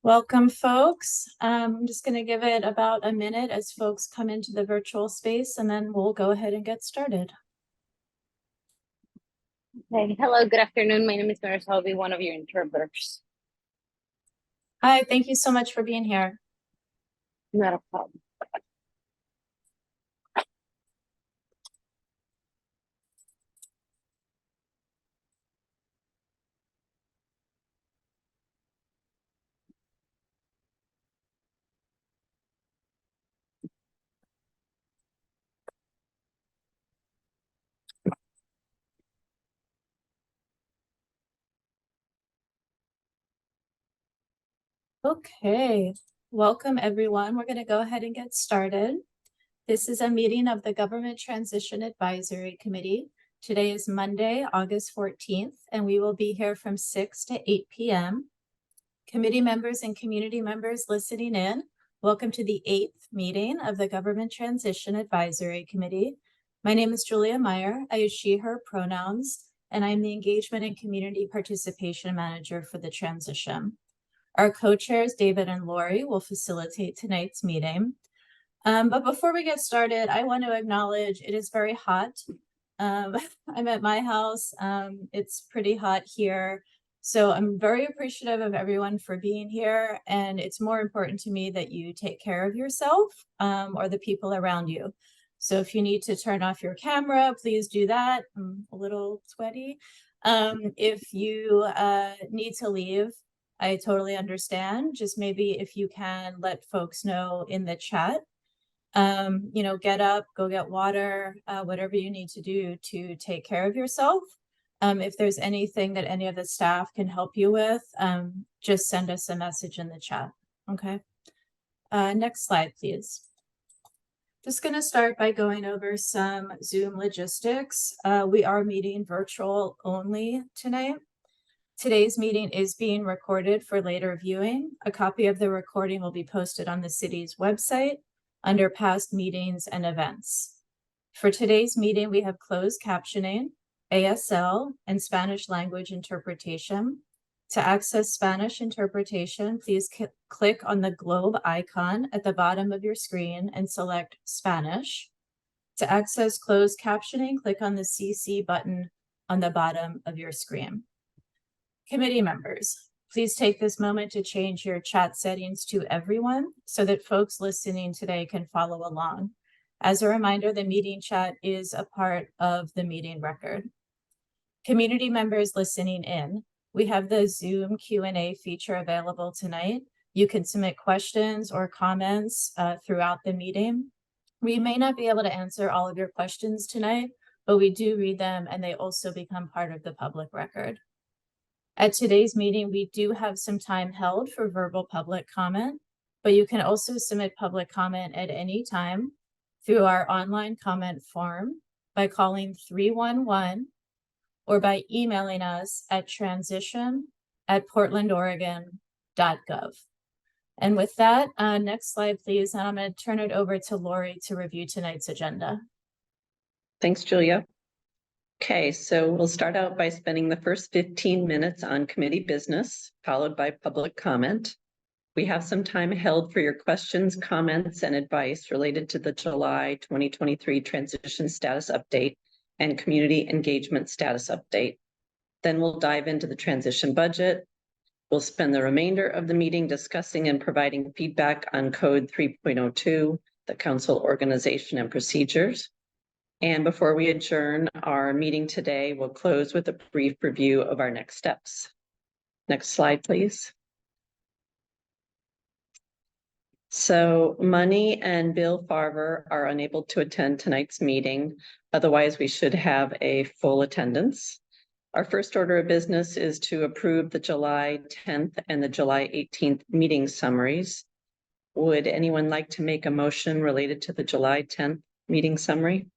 Welcome, folks. I'm just going to give it about a minute as folks come into the virtual space, and then we'll go ahead and get started. Hey, hello, good afternoon. My name is Marisol. I'll be one of your interpreters. Hi, thank you so much for being here. Not a problem. Okay, welcome everyone. We're going to go ahead and get started. This is a meeting of the Government Transition Advisory Committee. Today is Monday, August 14th, and we will be here from 6 to 8 p.m. Committee members and community members listening in, welcome to the 8th meeting of the Government Transition Advisory Committee. My name is Julia Meyer. I use she, her pronouns, and I'm the Engagement and Community Participation Manager for the transition. Our co-chairs, David and Lori, will facilitate tonight's meeting. But before we get started, I want to acknowledge it is very hot. I'm at my house. It's pretty hot here. So I'm very appreciative of everyone for being here. And it's more important to me that you take care of yourself or the people around you. So if you need to turn off your camera, please do that. I'm a little sweaty. If you need to leave, I totally understand. Just maybe if you can let folks know in the chat. Get up, go get water, whatever you need to do to take care of yourself. If there's anything that any of the staff can help you with, just send us a message in the chat. Okay. Next slide, please. Just going to start by going over some Zoom logistics. We are meeting virtual only tonight. Today's meeting is being recorded for later viewing. A copy of the recording will be posted on the city's website under past meetings and events. For today's meeting, we have closed captioning, ASL, and Spanish language interpretation. To access Spanish interpretation, please click on the globe icon at the bottom of your screen and select Spanish. To access closed captioning, click on the CC button on the bottom of your screen. Committee members, please take this moment to change your chat settings to everyone so that folks listening today can follow along. As a reminder, the meeting chat is a part of the meeting record. Community members listening in, we have the Zoom Q&A feature available tonight. You can submit questions or comments throughout the meeting. We may not be able to answer all of your questions tonight, but we do read them and they also become part of the public record. At today's meeting, we do have some time held for verbal public comment, but you can also submit public comment at any time through our online comment form by calling 311 or by emailing us at transition@portlandoregon.gov. And with that, next slide, please. And I'm going to turn it over to Lori to review tonight's agenda. Thanks, Julia. Okay, so we'll start out by spending the first 15 minutes on committee business, followed by public comment. We have some time held for your questions, comments, and advice related to the July 2023 transition status update and community engagement status update. Then we'll dive into the transition budget. We'll spend the remainder of the meeting discussing and providing feedback on Code 3.02, the council organization and procedures. And before we adjourn our meeting today, we'll close with a brief review of our next steps. Next slide, please. So Money and Bill Farver are unable to attend tonight's meeting. Otherwise, we should have a full attendance. Our first order of business is to approve the July 10th and the July 18th meeting summaries. Would anyone like to make a motion related to the July 10th meeting summary?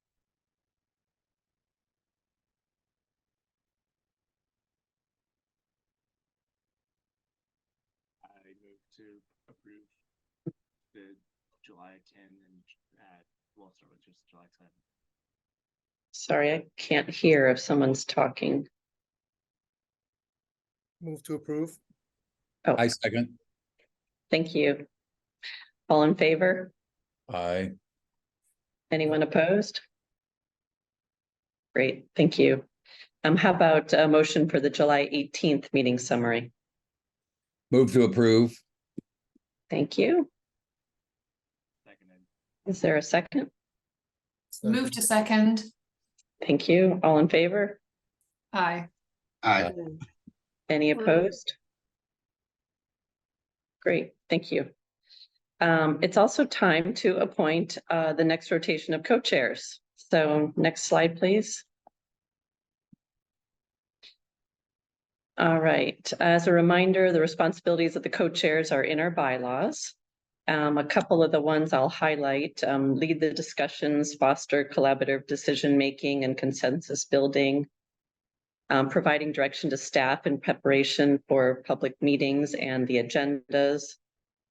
I move to approve the July 10 and we'll start with just July 10. Sorry, I can't hear if someone's talking. Move to approve. Oh, I second. Thank you. All in favor? Aye. Anyone opposed? Great, thank you. How about a motion for the July 18th meeting summary? Move to approve. Thank you. Seconded. Is there a second? Move to second. Thank you. All in favor? Aye. Aye. Any opposed? Great, thank you. It's also time to appoint the next rotation of co-chairs. So next slide, please. All right, as a reminder, the responsibilities of the co-chairs are in our bylaws. A couple of the ones I'll highlight, lead the discussions, foster collaborative decision-making and consensus building, providing direction to staff in preparation for public meetings and the agendas,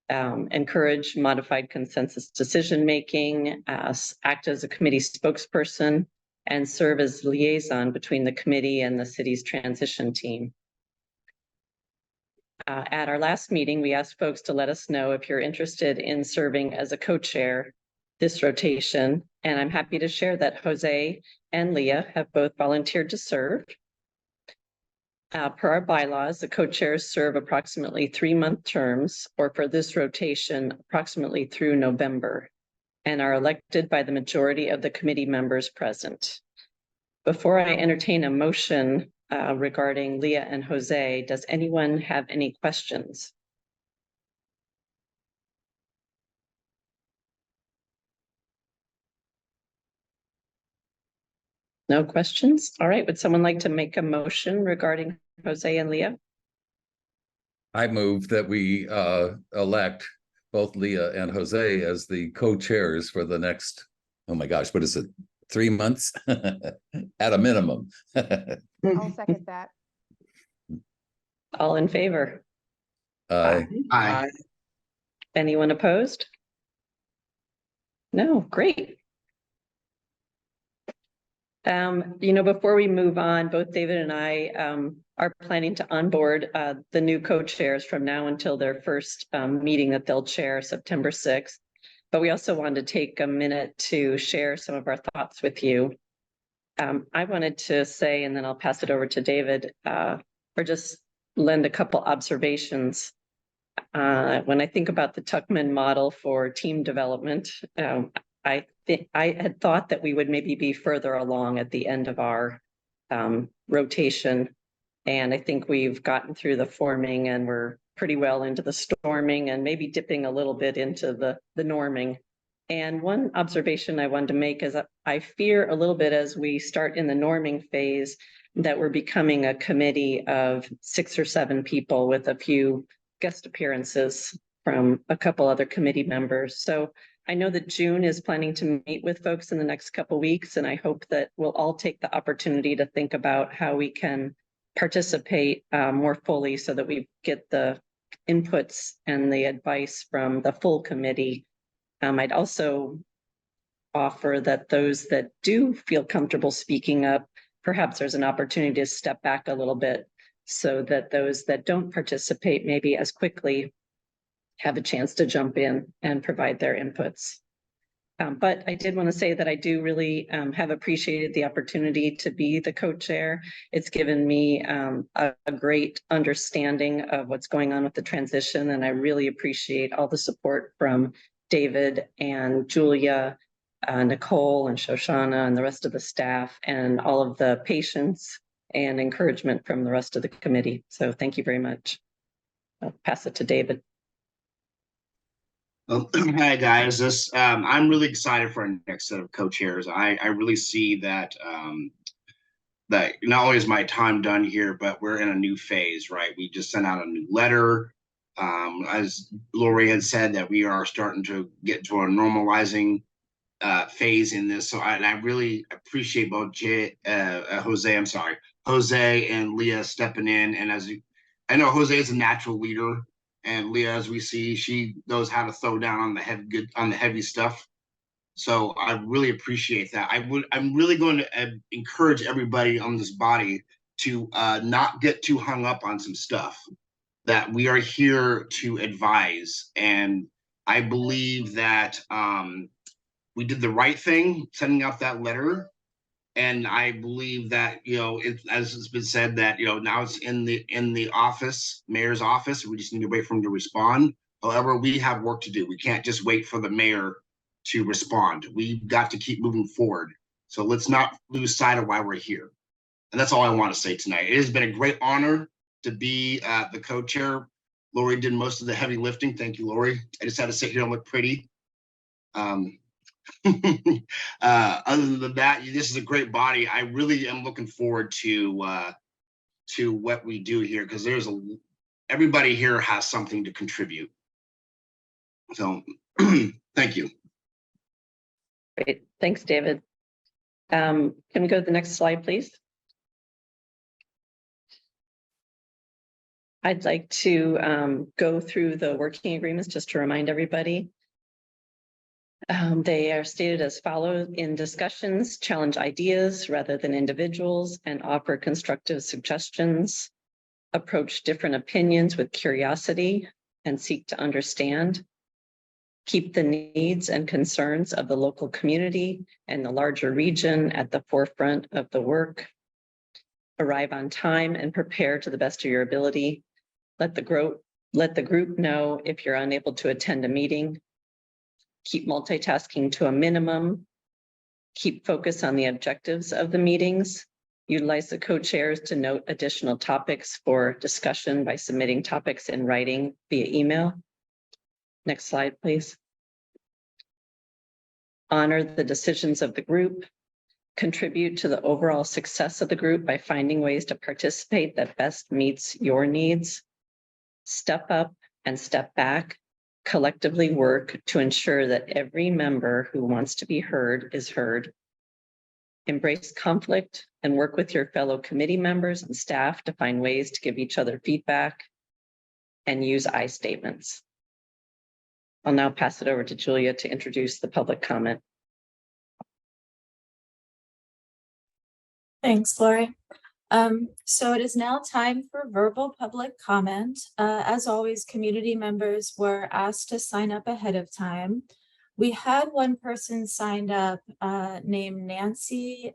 encourage modified consensus decision-making, act as a committee spokesperson, and serve as liaison between the committee and the city's transition team. At our last meeting, we asked folks to let us know if you're interested in serving as a co-chair this rotation, and I'm happy to share that Jose and Leah have both volunteered to serve. Per our bylaws, the co-chairs serve approximately 3-month terms, or for this rotation, approximately through November, and are elected by the majority of the committee members present. Before I entertain a motion regarding Leah and Jose, does anyone have any questions? No questions? All right, would someone like to make a motion regarding Jose and Leah? I move that we elect both Leah and Jose as the co-chairs for the next, oh my gosh, what is it? 3 months at a minimum. I'll second that. All in favor? Aye. Aye. Anyone opposed? No, great. Before we move on, both David and I are planning to onboard the new co-chairs from now until their first meeting that they'll chair September 6th. But we also wanted to take a minute to share some of our thoughts with you. I wanted to say, and then I'll pass it over to David, or just lend a couple observations. When I think about the Tuckman model for team development, I had thought that we would maybe be further along at the end of our rotation. And I think we've gotten through the forming and we're pretty well into the storming and maybe dipping a little bit into the norming. And one observation I wanted to make is that I fear a little bit as we start in the norming phase that we're becoming a committee of 6 or 7 people with a few guest appearances from a couple other committee members. So I know that June is planning to meet with folks in the next couple of weeks, and I hope that we'll all take the opportunity to think about how we can participate more fully so that we get the inputs and the advice from the full committee. I'd also offer that those that do feel comfortable speaking up, perhaps there's an opportunity to step back a little bit so that those that don't participate maybe as quickly have a chance to jump in and provide their inputs. But I did want to say that I do really have appreciated the opportunity to be the co-chair. It's given me a great understanding of what's going on with the transition, and I really appreciate all the support from David and Julia, Nicole and Shoshana and the rest of the staff, and all of the patience and encouragement from the rest of the committee. So thank you very much. I'll pass it to David. Well, hi guys, I'm really excited for our next set of co-chairs. I really see that that not only is my time done here, but we're in a new phase, right? We just sent out a new letter. As Lori had said, that we are starting to get to a normalizing phase in this. So I really appreciate both Jose and Leah stepping in. And I know Jose is a natural leader. And Leah, as we see, she knows how to throw down on the heavy stuff. So I really appreciate that. I'm really going to encourage everybody on this body to not get too hung up on some stuff. that we are here to advise. And I believe that we did the right thing sending out that letter. And I believe that, as it's been said, that, now it's in the office, mayor's office. We just need to wait for him to respond. However, we have work to do. We can't just wait for the mayor to respond. We've got to keep moving forward. So let's not lose sight of why we're here. And that's all I want to say tonight. It has been a great honor to be the co-chair. Lori did most of the heavy lifting. Thank you, Lori. I just had to sit here and look pretty. Other than that, this is a great body. I really am looking forward to what we do here, because everybody here has something to contribute. So thank you. Great, thanks, David. Can we go to the next slide, please? I'd like to go through the working agreements just to remind everybody. They are stated as follows: in discussions, challenge ideas rather than individuals and offer constructive suggestions. Approach different opinions with curiosity and seek to understand. Keep the needs and concerns of the local community and the larger region at the forefront of the work. Arrive on time and prepare to the best of your ability. Let the group know if you're unable to attend a meeting. Keep multitasking to a minimum. Keep focus on the objectives of the meetings. Utilize the co-chairs to note additional topics for discussion by submitting topics in writing via email. Next slide, please. Honor the decisions of the group. Contribute to the overall success of the group by finding ways to participate that best meets your needs. Step up and step back. Collectively work to ensure that every member who wants to be heard is heard. Embrace conflict and work with your fellow committee members and staff to find ways to give each other feedback, and use I statements. I'll now pass it over to Julia to introduce the public comment. Thanks, Lori. So it is now time for verbal public comment. As always, community members were asked to sign up ahead of time. We had one person signed up named Nancy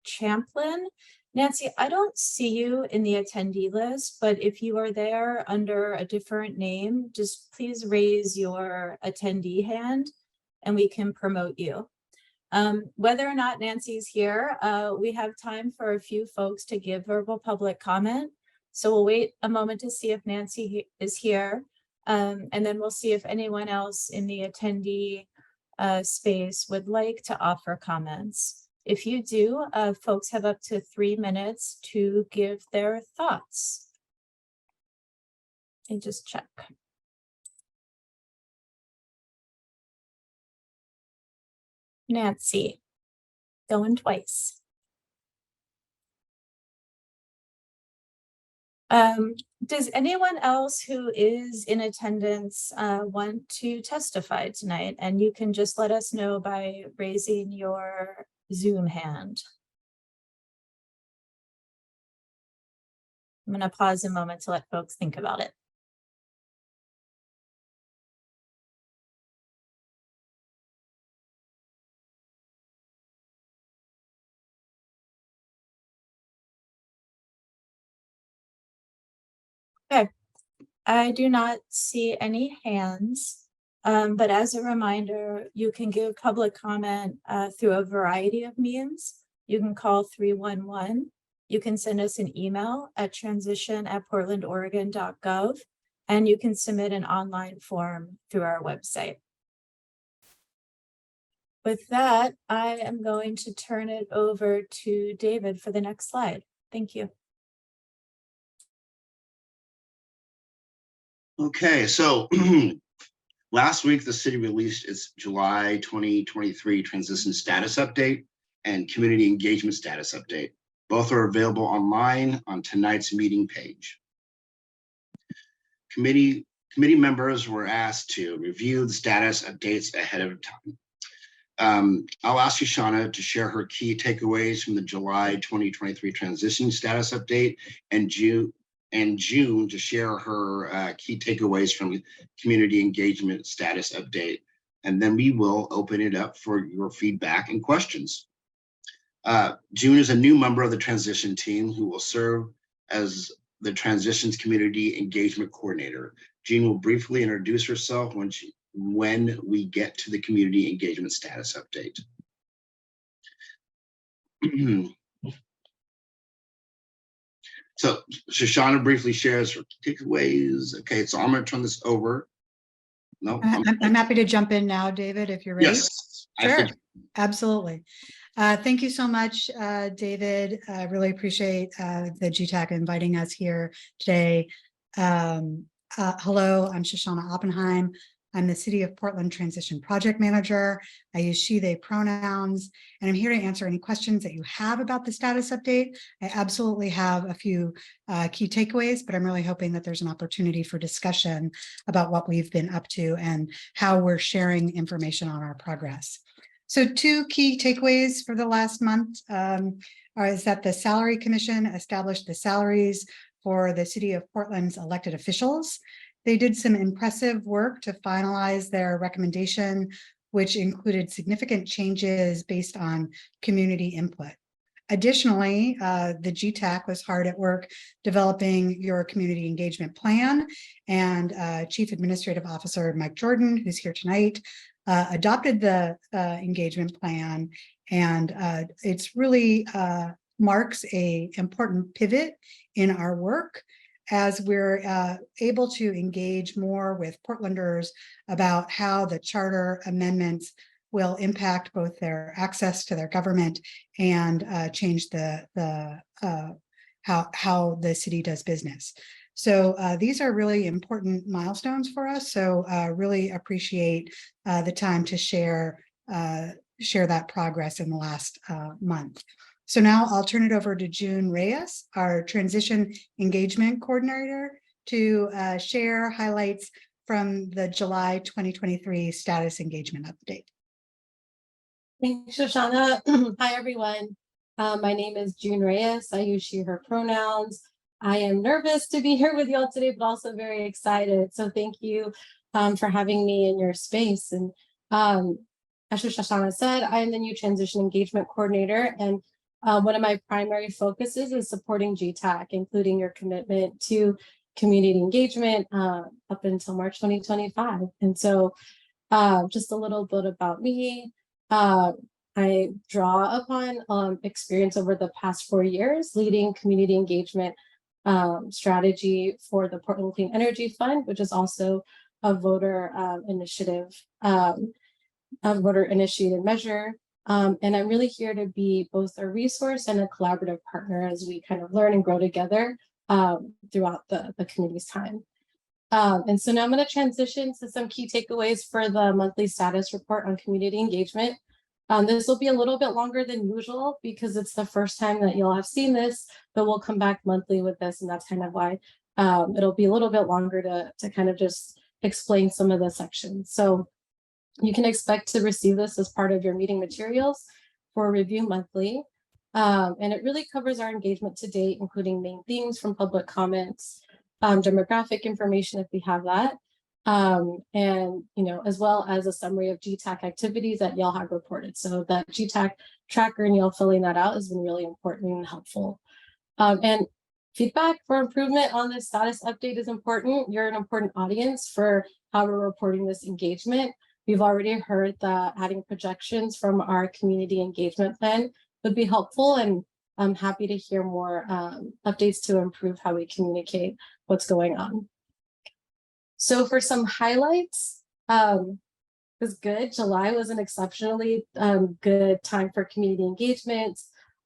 Champlin. Nancy, I don't see you in the attendee list, but if you are there under a different name, just please raise your attendee hand and we can promote you. Whether or not Nancy's here, we have time for a few folks to give verbal public comment. So we'll wait a moment to see if Nancy is here. And then we'll see if anyone else in the attendee space would like to offer comments. If you do, folks have up to 3 minutes to give their thoughts. And just check. Nancy, going twice. Does anyone else who is in attendance want to testify tonight? And you can just let us know by raising your Zoom hand. I'm going to pause a moment to let folks think about it. Okay, I do not see any hands, but as a reminder, you can give public comment through a variety of means. You can call 311. You can send us an email at transition@portlandoregon.gov, and you can submit an online form through our website. With that, I am going to turn it over to David for the next slide. Thank you. Okay, so last week, the city released its July 2023 transition status update and community engagement status update. Both are available online on tonight's meeting page. Committee members were asked to review the status updates ahead of time. I'll ask Shoshana to share her key takeaways from the July 2023 transition status update and June and June to share her key takeaways from community engagement status update. And then we will open it up for your feedback and questions. June is a new member of the transition team who will serve as the Transitions Community Engagement Coordinator. June will briefly introduce herself when we get to the community engagement status update. So Shoshana briefly shares her takeaways. Okay, so I'm going to turn this over. No, I'm happy to jump in now, David, if you're ready. yes, Sure, absolutely. Thank you so much, David. I really appreciate the GTAC inviting us here today. Hello, I'm Shoshana Oppenheim. I'm the City of Portland Transition Project Manager. I use she, they pronouns, and I'm here to answer any questions that you have about the status update. I absolutely have a few key takeaways, but I'm really hoping that there's an opportunity for discussion about what we've been up to and how we're sharing information on our progress. So 2 key takeaways for the last month is that the Salary Commission established the salaries for the City of Portland's elected officials. They did some impressive work to finalize their recommendation, which included significant changes based on community input. Additionally, the GTAC was hard at work developing your community engagement plan, and Chief Administrative Officer Mike Jordan, who's here tonight, adopted the engagement plan, and it's really marks an important pivot in our work as we're able to engage more with Portlanders about how the charter amendments will impact both their access to their government and change how the city does business. So these are really important milestones for us. So really appreciate the time to share that progress in the last month. So now I'll turn it over to June Reyes, our Transition Engagement Coordinator, to share highlights from the July 2023 status engagement update. Thanks, Shoshana. Hi, everyone. My name is June Reyes. I use she, her pronouns. I am nervous to be here with you all today, but also very excited. So thank you for having me in your space. And as Shoshana said, I am the new Transition Engagement Coordinator, and one of my primary focuses is supporting GTAC, including your commitment to community engagement up until March 2025. And so just a little bit about me. I draw upon experience over the past 4 years leading community engagement strategy for the Portland Clean Energy Fund, which is also a voter initiated measure. And I'm really here to be both a resource and a collaborative partner as we kind of learn and grow together throughout the committee's time. And so now I'm going to transition to some key takeaways for the monthly status report on community engagement. This will be a little bit longer than usual because it's the first time that you'll have seen this, but we'll come back monthly with this, and that's kind of why it'll be a little bit longer to kind of just explain some of the sections. So you can expect to receive this as part of your meeting materials for review monthly. And it really covers our engagement to date, including main themes from public comments, demographic information if we have that, and as well as a summary of GTAC activities that y'all have reported. So that GTAC tracker and y'all filling that out has been really important and helpful. And feedback for improvement on this status update is important. You're an important audience for how we're reporting this engagement. We've already heard that adding projections from our community engagement plan would be helpful, and I'm happy to hear more updates to improve how we communicate what's going on. So for some highlights, it was good. July was an exceptionally good time for community engagement.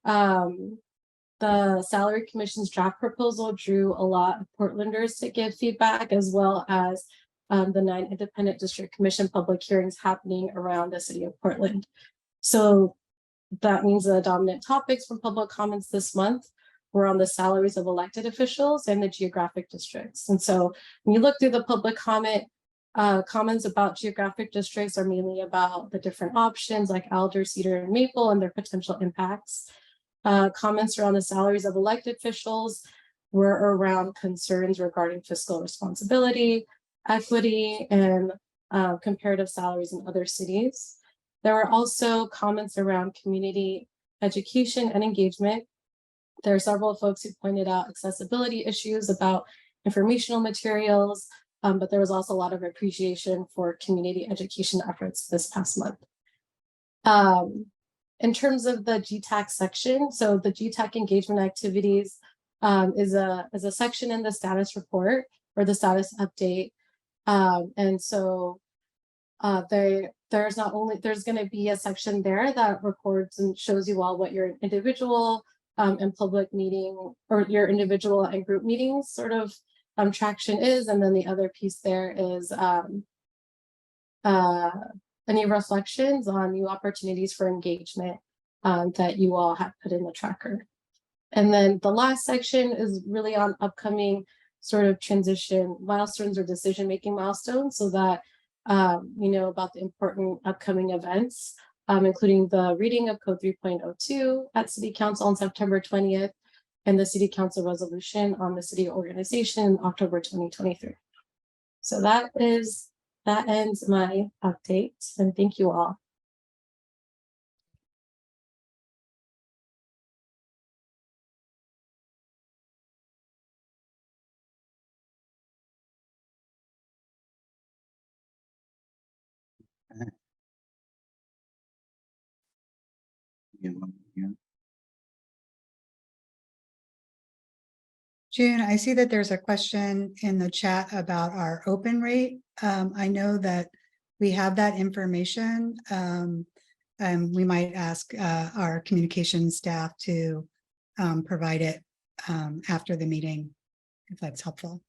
The Salary Commission's draft proposal drew a lot of Portlanders to give feedback, as well as the 9 Independent District Commission public hearings happening around the city of Portland. So that means the dominant topics from public comments this month were on the salaries of elected officials and the geographic districts. And so when you look through the public comments about geographic districts are mainly about the different options like Alder, Cedar, and Maple and their potential impacts. Comments around the salaries of elected officials were around concerns regarding fiscal responsibility, equity, and comparative salaries in other cities. There were also comments around community education and engagement. There are several folks who pointed out accessibility issues about informational materials, but there was also a lot of appreciation for community education efforts this past month. In terms of the GTAC section, so the GTAC engagement activities is a section in the status report or the status update. And so there's going to be a section there that records and shows you all what your individual and public meeting or your individual and group meetings sort of traction is. And then the other piece there is any reflections on new opportunities for engagement that you all have put in the tracker. And then the last section is really on upcoming sort of transition milestones or decision-making milestones, so that you know about the important upcoming events, including the reading of Code 3.02 at City Council on September 20th, and the City Council resolution on the city organization in October 2023. So that ends my update, and thank you all. June, I see that there's a question in the chat about our open rate. I know that we have that information. And we might ask our communications staff to provide it after the meeting, if that's helpful.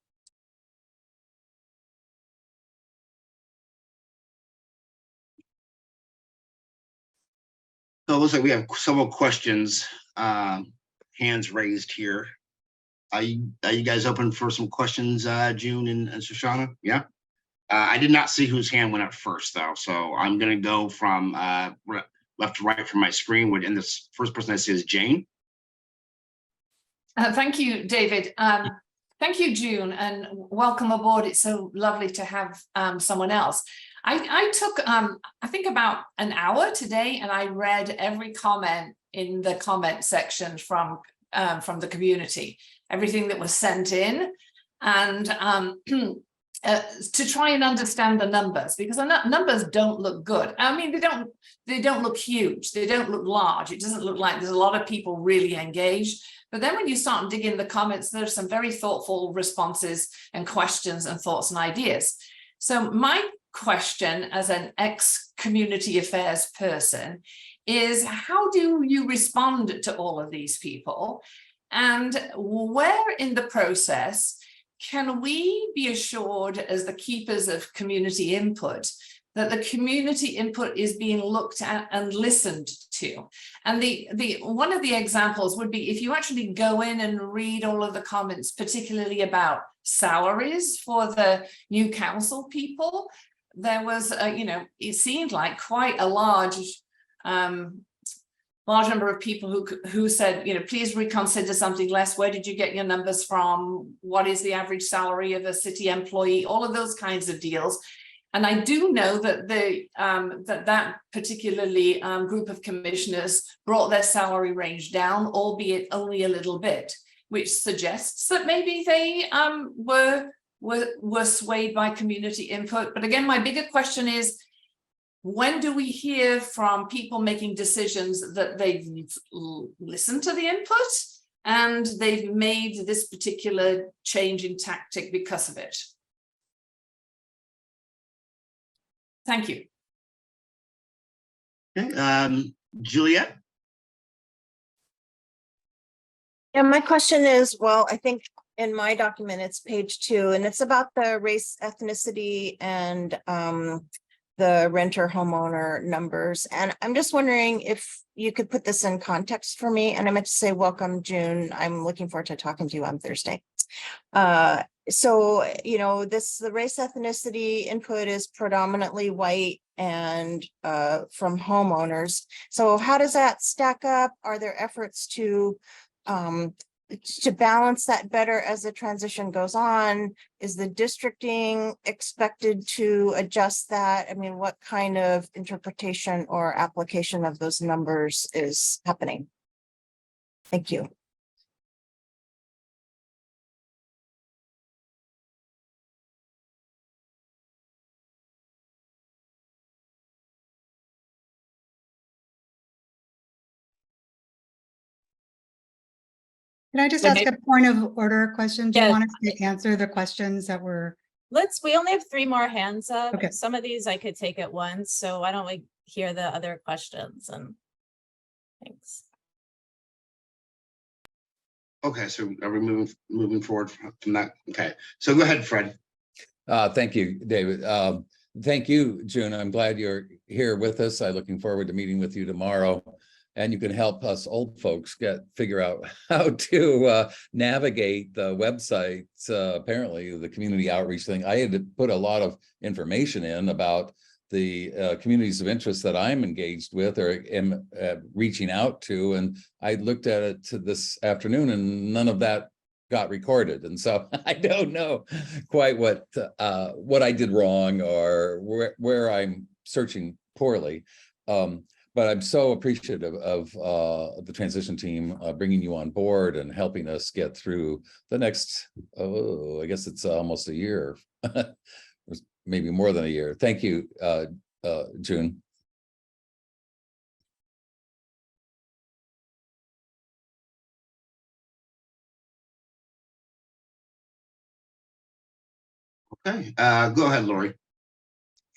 So it looks like we have several questions, hands raised here. Are you guys open for some questions, June and Shoshana? Yeah. I did not see whose hand went up first, though, so I'm going to go from left to right from my screen. And this first person I see is Jane. Thank you, David. Thank you, June, and welcome aboard. It's so lovely to have someone else. I took, I think about an hour today, and I read every comment in the comment section from the community, everything that was sent in, and to try and understand the numbers, because the numbers don't look good. I mean, they don't look huge. They don't look large. It doesn't look like there's a lot of people really engaged. But then when you start and dig in the comments, there's some very thoughtful responses and questions and thoughts and ideas. So my question as an ex-community affairs person is, how do you respond to all of these people? And where in the process can we be assured as the keepers of community input that the community input is being looked at and listened to? And one of the examples would be if you actually go in and read all of the comments, particularly about salaries for the new council people, there was, it seemed like quite a large number of people who said, please reconsider something less. Where did you get your numbers from? What is the average salary of a city employee? All of those kinds of deals. And I do know that that particularly group of commissioners brought their salary range down, albeit only a little bit, which suggests that maybe they were swayed by community input. But again, my bigger question is, when do we hear from people making decisions that they've listened to the input and they've made this particular change in tactic because of it? Thank you. Okay, Juliet. Yeah, my question is, well, I think in my document, it's page 2, and it's about the race, ethnicity, and the renter homeowner numbers. And I'm just wondering if you could put this in context for me. And I meant to say, welcome, June. I'm looking forward to talking to you on Thursday. So, the race ethnicity input is predominantly white and from homeowners. So how does that stack up? Are there efforts to to balance that better as the transition goes on? Is the districting expected to adjust that? I mean, what kind of interpretation or application of those numbers is happening? Thank you. Can I just Would ask a point of order question? Do you Yes. want us to answer the questions that were? We only have 3 more hands up. Okay. Some of these I could take at once, so why don't we hear the other questions and thanks. Okay, so are we moving forward from that? Okay, so go ahead, Fred. Thank you, David. Thank you, June. I'm glad you're here with us. I'm looking forward to meeting with you tomorrow. And you can help us old folks figure out how to navigate the websites. Apparently, the community outreach thing. I had to put a lot of information in about the communities of interest that I'm engaged with or am reaching out to. And I looked at it this afternoon and none of that got recorded. And so I don't know quite what I did wrong or where I'm searching poorly. But I'm so appreciative of the transition team bringing you on board and helping us get through the next, I guess it's almost a year, maybe more than a year. Thank you, June. Okay, go ahead, Lori.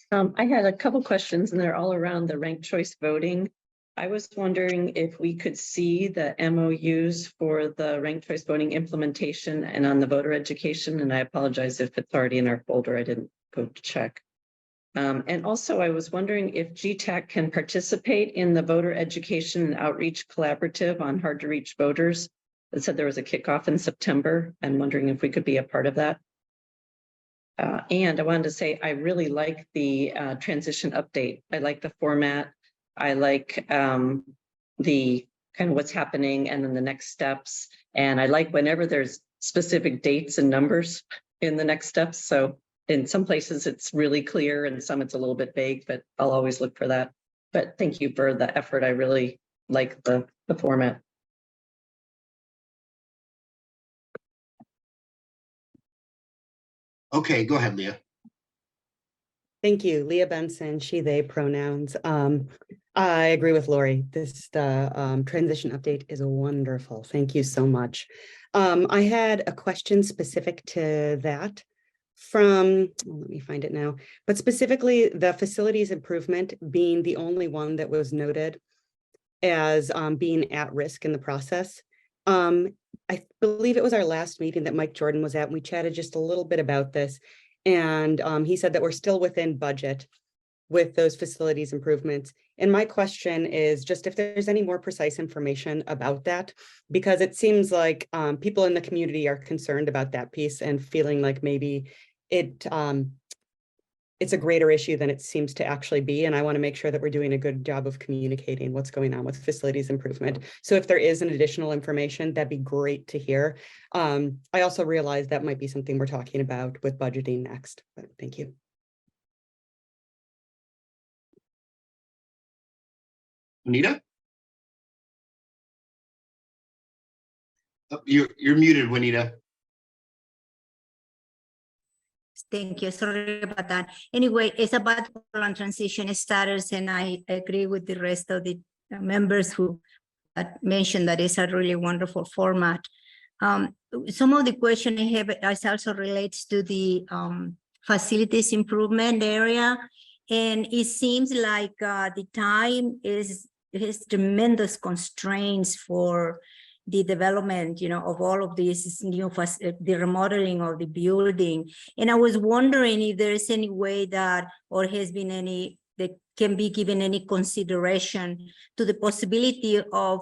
I had a couple questions and they're all around the ranked choice voting. I was wondering if we could see the MOUs for the ranked choice voting implementation and on the voter education. And I apologize if it's already in our folder. I didn't go to check. And also I was wondering if GTAC can participate in the voter education and outreach collaborative on hard to reach voters. It said there was a kickoff in September. I'm wondering if we could be a part of that. And I wanted to say, I really like the transition update. I like the format. I like the kind of what's happening and then the next steps. And I like whenever there's specific dates and numbers in the next steps. So in some places it's really clear and some it's a little bit vague, but I'll always look for that. But thank you for the effort. I really like the format. Okay, go ahead, Leah. Thank you. Leah Benson, she, they pronouns. I agree with Lori. This transition update is wonderful. Thank you so much. I had a question specific to that from, let me find it now, but specifically the facilities improvement being the only one that was noted as being at risk in the process. I believe it was our last meeting that Mike Jordan was at, and we chatted just a little bit about this. And he said that we're still within budget with those facilities improvements. And my question is just if there's any more precise information about that, because it seems like people in the community are concerned about that piece and feeling like maybe it's a greater issue than it seems to actually be. And I want to make sure that we're doing a good job of communicating what's going on with facilities improvement. So if there is an additional information, that'd be great to hear. I also realize that might be something we're talking about with budgeting next, but thank you. Anita? Oh, you're muted, Juanita. Thank you. Sorry about that. Anyway, it's about Portland transition status, and I agree with the rest of the members who mentioned that it's a really wonderful format. Some of the question I have also relates to the facilities improvement area, and it seems like the time has tremendous constraints for the development, of all of these new, the remodeling of the building. And I was wondering if there's any way that, or has been any, that can be given any consideration to the possibility of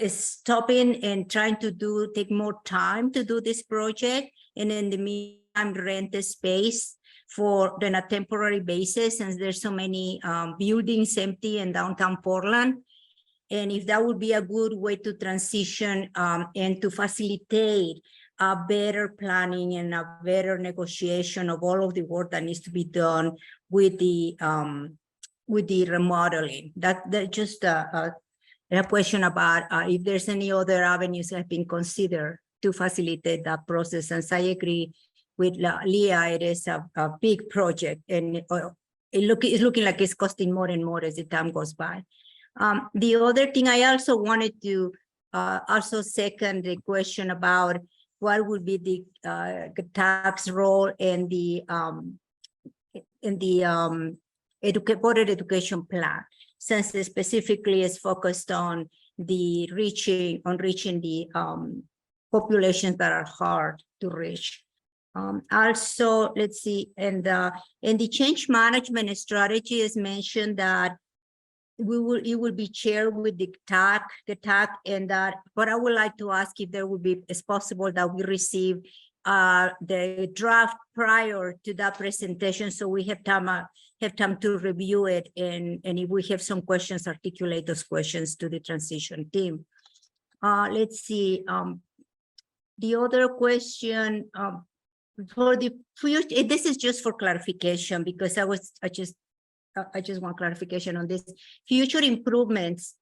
stopping and trying to take more time to do this project. And in the meantime, rent the space for on a temporary basis, since there's so many buildings empty in downtown Portland. And if that would be a good way to transition and to facilitate a better planning and a better negotiation of all of the work that needs to be done with the remodeling. That just a question about if there's any other avenues that have been considered to facilitate that process. And I agree with Leah, it is a big project, and it's looking like it's costing more and more as the time goes by. The other thing I also wanted to also second the question about what would be the tax role in the board education plan, since it specifically is focused on the reaching the populations that are hard to reach. Also, let's see, and in the change management strategy is mentioned that it will be shared with the TAC, and that, but I would like to ask if there would be, it's possible that we receive the draft prior to that presentation, so we have time to review it, and if we have some questions, articulate those questions to the transition team. Let's see, the other question for the future, this is just for clarification, because I just want clarification on this. Future improvements,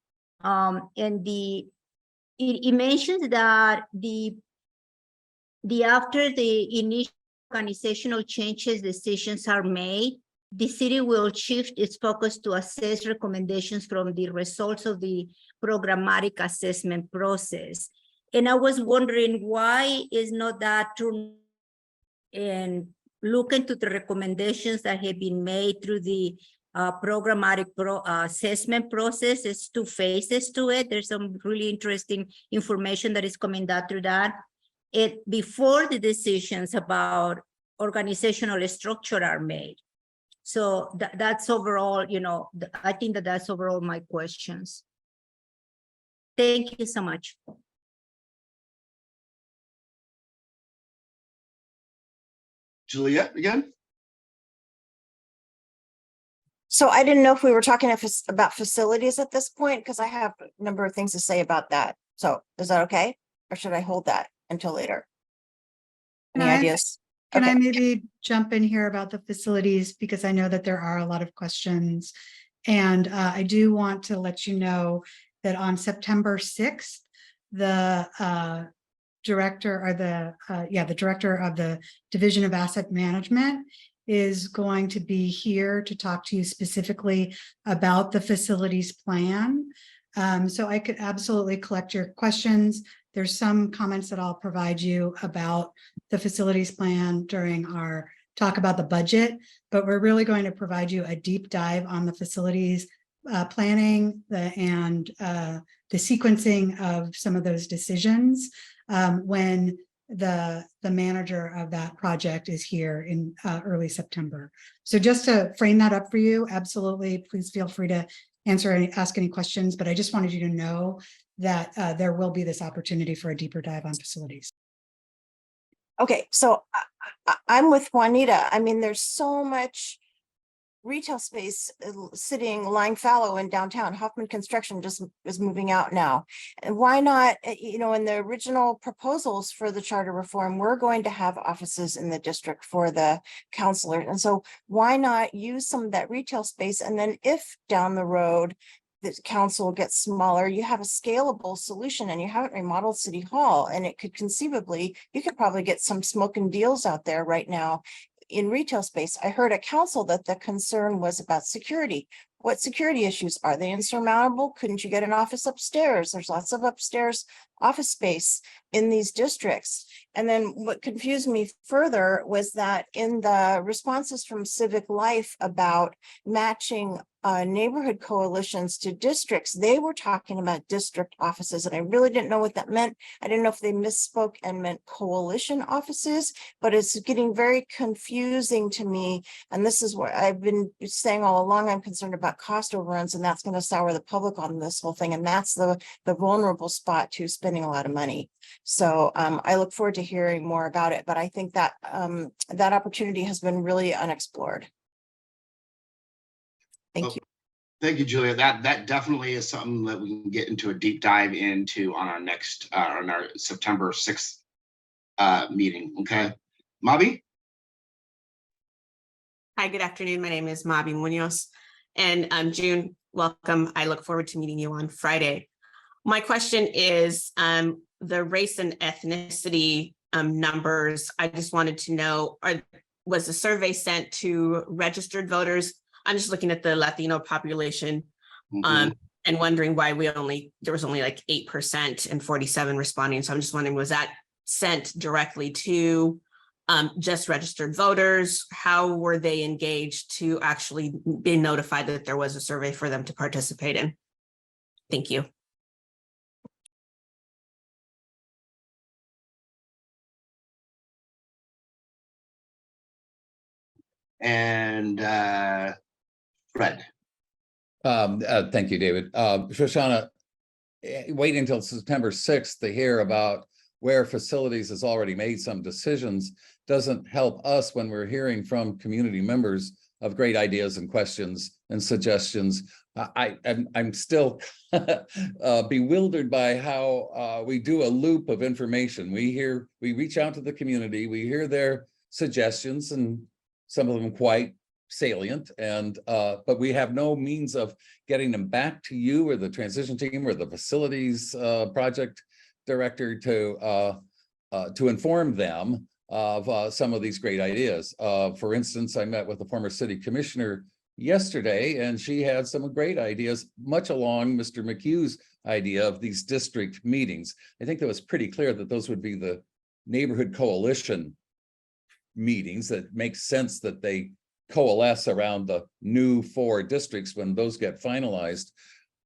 and it mentions that after the initial organizational changes decisions are made, the city will shift its focus to assess recommendations from the results of the programmatic assessment process. And I was wondering, why is not that true? And look into the recommendations that have been made through the programmatic assessment process. It's 2 phases to it. There's some really interesting information that is coming out through that. Before the decisions about organizational structure are made. So that's overall, I think that's overall my questions. Thank you so much. Juliet again? So I didn't know if we were talking about facilities at this point, because I have a number of things to say about that. So is that okay? Or should I hold that until later? Any ideas? Can I Okay. maybe jump in here about the facilities, because I know that there are a lot of questions. And I do want to let you know that on September 6th, the director of the Division of Asset Management is going to be here to talk to you specifically about the facilities plan. So I could absolutely collect your questions. There's some comments that I'll provide you about the facilities plan during our talk about the budget, but we're really going to provide you a deep dive on the facilities planning and the sequencing of some of those decisions when the manager of that project is here in early September. So just to frame that up for you, absolutely, please feel free to ask any questions, but I just wanted you to know that there will be this opportunity for a deeper dive on facilities. Okay, so I'm with Juanita. I mean, there's so much retail space lying fallow in downtown. Hoffman Construction just is moving out now. And why not, in the original proposals for the charter reform, we're going to have offices in the district for the counselors. And so why not use some of that retail space? And then if down the road, the council gets smaller, you have a scalable solution, and you haven't remodeled City Hall, and it could conceivably, you could probably get some smoking deals out there right now in retail space. I heard at council that the concern was about security. What security issues? Are they insurmountable? Couldn't you get an office upstairs? There's lots of upstairs office space in these districts. And then what confused me further was that in the responses from Civic Life about matching neighborhood coalitions to districts, they were talking about district offices, and I really didn't know what that meant. I didn't know if they misspoke and meant coalition offices, but it's getting very confusing to me. And this is what I've been saying all along. I'm concerned about cost overruns, and that's going to sour the public on this whole thing. And that's the vulnerable spot to spending a lot of money. So I look forward to hearing more about it, but I think that that opportunity has been really unexplored. Thank you. Thank you, Julia. That definitely is something that we can get into a deep dive into on our next on our September 6th meeting. Okay, Mabi? Hi, good afternoon. My name is Mabi Munoz. And June, welcome. I look forward to meeting you on Friday. My question is the race and ethnicity numbers. I just wanted to know, was the survey sent to registered voters? I'm just looking at the Latino population and wondering why there was only like 8% and 47 responding. So I'm just wondering, was that sent directly to just registered voters? How were they engaged to actually be notified that there was a survey for them to participate in? Thank you. And Fred. Thank you, David. Shoshana, waiting until September 6th to hear about where facilities has already made some decisions doesn't help us when we're hearing from community members of great ideas and questions and suggestions. I'm still bewildered by how we do a loop of information. We reach out to the community, we hear their suggestions, and some of them quite salient, and but we have no means of getting them back to you or the transition team or the facilities project director to inform them of some of these great ideas. For instance, I met with the former city commissioner yesterday, and she had some great ideas, much along Mr. McHugh's idea of these district meetings. I think that was pretty clear that those would be the neighborhood coalition meetings. That makes sense that they coalesce around the new 4 districts when those get finalized.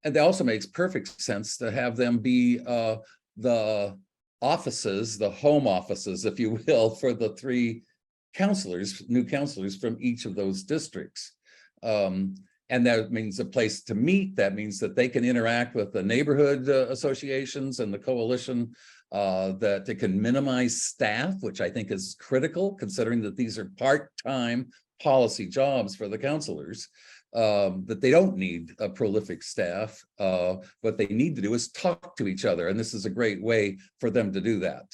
And it also makes perfect sense to have them be the offices, the home offices, if you will, for the 3 counselors, new counselors from each of those districts. And that means a place to meet. That means that they can interact with the neighborhood associations and the coalition, that they can minimize staff, which I think is critical, considering that these are part-time policy jobs for the counselors, that they don't need a prolific staff. What they need to do is talk to each other, and this is a great way for them to do that.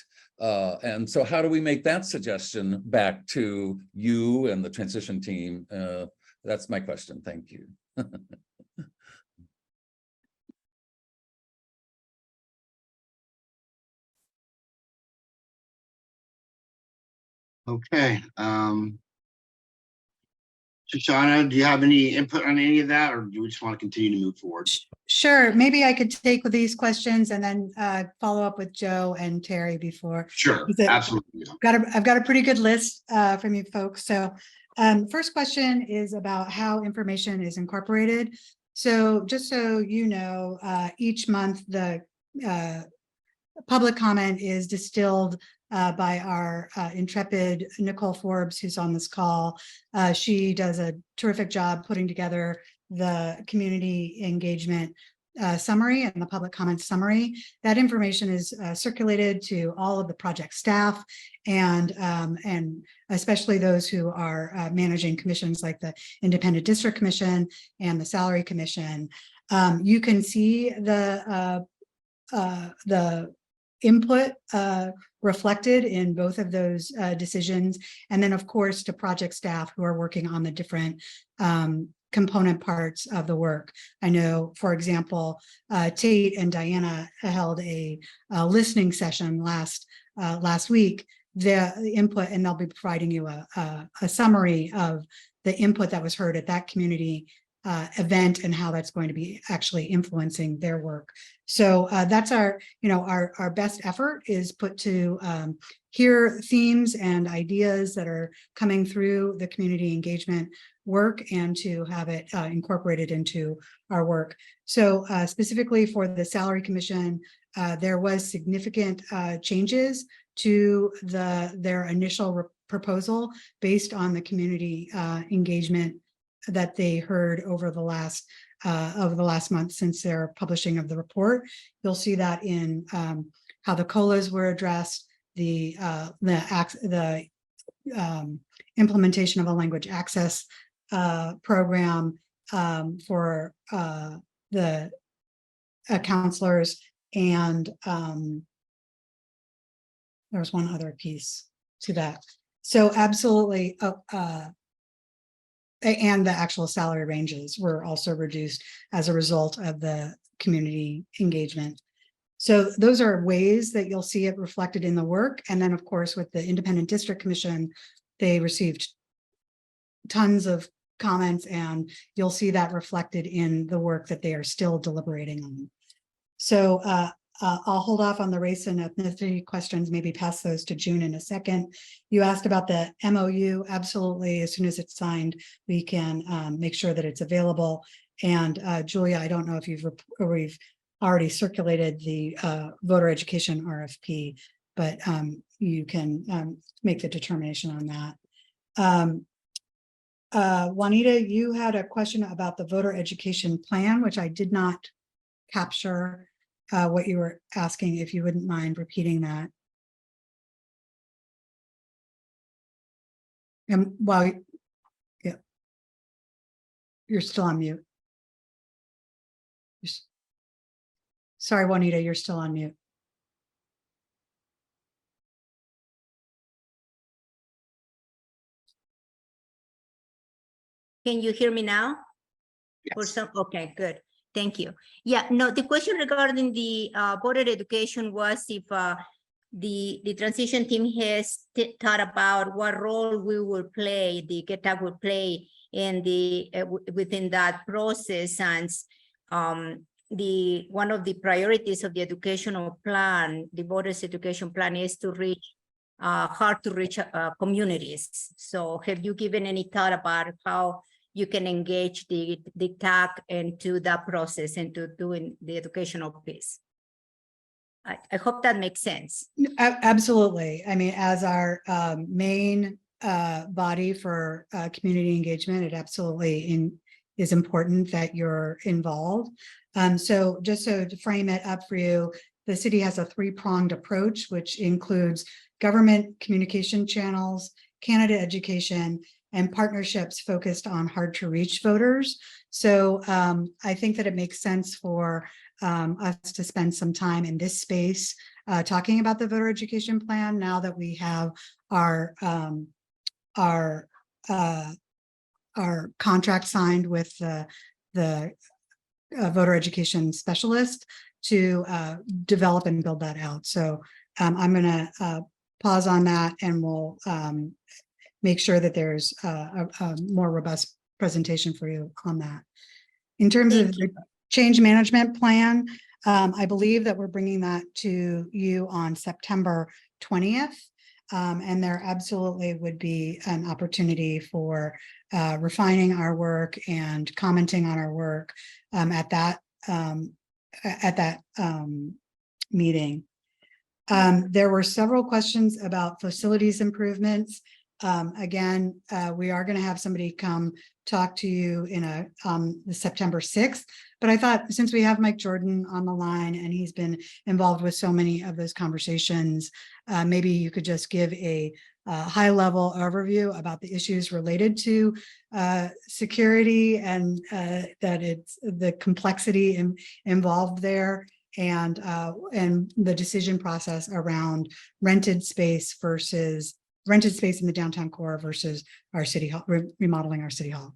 And so how do we make that suggestion back to you and the transition team? That's my question. Thank you. Okay. Shoshana, do you have any input on any of that, or do we just want to continue to move forward? Sure, maybe I could take with these questions and then follow up with Joe and Terry before. Sure, absolutely. I've got a pretty good list from you folks. So first question is about how information is incorporated. So just so you know, each month the public comment is distilled by our intrepid Nicole Forbes, who's on this call. She does a terrific job putting together the community engagement summary and the public comment summary. That information is circulated to all of the project staff and especially those who are managing commissions like the Independent District Commission and the Salary Commission. You can see the input reflected in both of those decisions. And then, of course, to project staff who are working on the different component parts of the work. I know, for example, Tate and Diana held a listening session last week. The input, and they'll be providing you a summary of the input that was heard at that community event and how that's going to be actually influencing their work. So that's our best effort is put to hear themes and ideas that are coming through the community engagement work and to have it incorporated into our work. So specifically for the Salary Commission, there was significant changes to their initial proposal based on the community engagement that they heard over the last month since their publishing of the report. You'll see that in how the COLAs were addressed, the implementation of a language access program, for the counselors, and there was one other piece to that. So absolutely, and the actual salary ranges were also reduced as a result of the community engagement. So those are ways that you'll see it reflected in the work. And then, of course, with the Independent District Commission, they received tons of comments, and you'll see that reflected in the work that they are still deliberating on. So I'll hold off on the race and ethnicity questions, maybe pass those to June in a second. You asked about the MOU. Absolutely. As soon as it's signed, we can make sure that it's available. And Julia, I don't know if we've already circulated the voter education RFP, but you can make the determination on that. Juanita, you had a question about the voter education plan, which I did not capture what you were asking, if you wouldn't mind repeating that. And while, yeah, you're still on mute. Sorry, Juanita, you're still on mute. Can you hear me now? Or some, okay, good. Thank you. Yeah, no, the question regarding the voter education was if the transition team has thought about what role we will play, the GETAC will play in the within that process. And one of the priorities of the educational plan, the voters education plan, is to reach hard to reach communities. So have you given any thought about how you can engage the TAC into that process, into doing the educational piece? I hope that makes sense. Absolutely. I mean, as our main body for community engagement, it absolutely is important that you're involved. So just so to frame it up for you, the city has a three-pronged approach, which includes government communication channels, candidate education, and partnerships focused on hard to reach voters. So I think that it makes sense for us to spend some time in this space talking about the voter education plan now that we have our contract signed with the voter education specialist to develop and build that out. So I'm going to pause on that, and we'll make sure that there's a more robust presentation for you on that. In terms of the change management plan, I believe that we're bringing that to you on September 20th. And there absolutely would be an opportunity for refining our work and commenting on our work at that meeting. There were several questions about facilities improvements. Again, we are going to have somebody come talk to you in the September 6th, but I thought since we have Mike Jordan on the line and he's been involved with so many of those conversations, maybe you could just give a high-level overview about the issues related to security and that it's the complexity involved there, and the decision process around rented space in the downtown core versus our city hall, remodeling our city hall.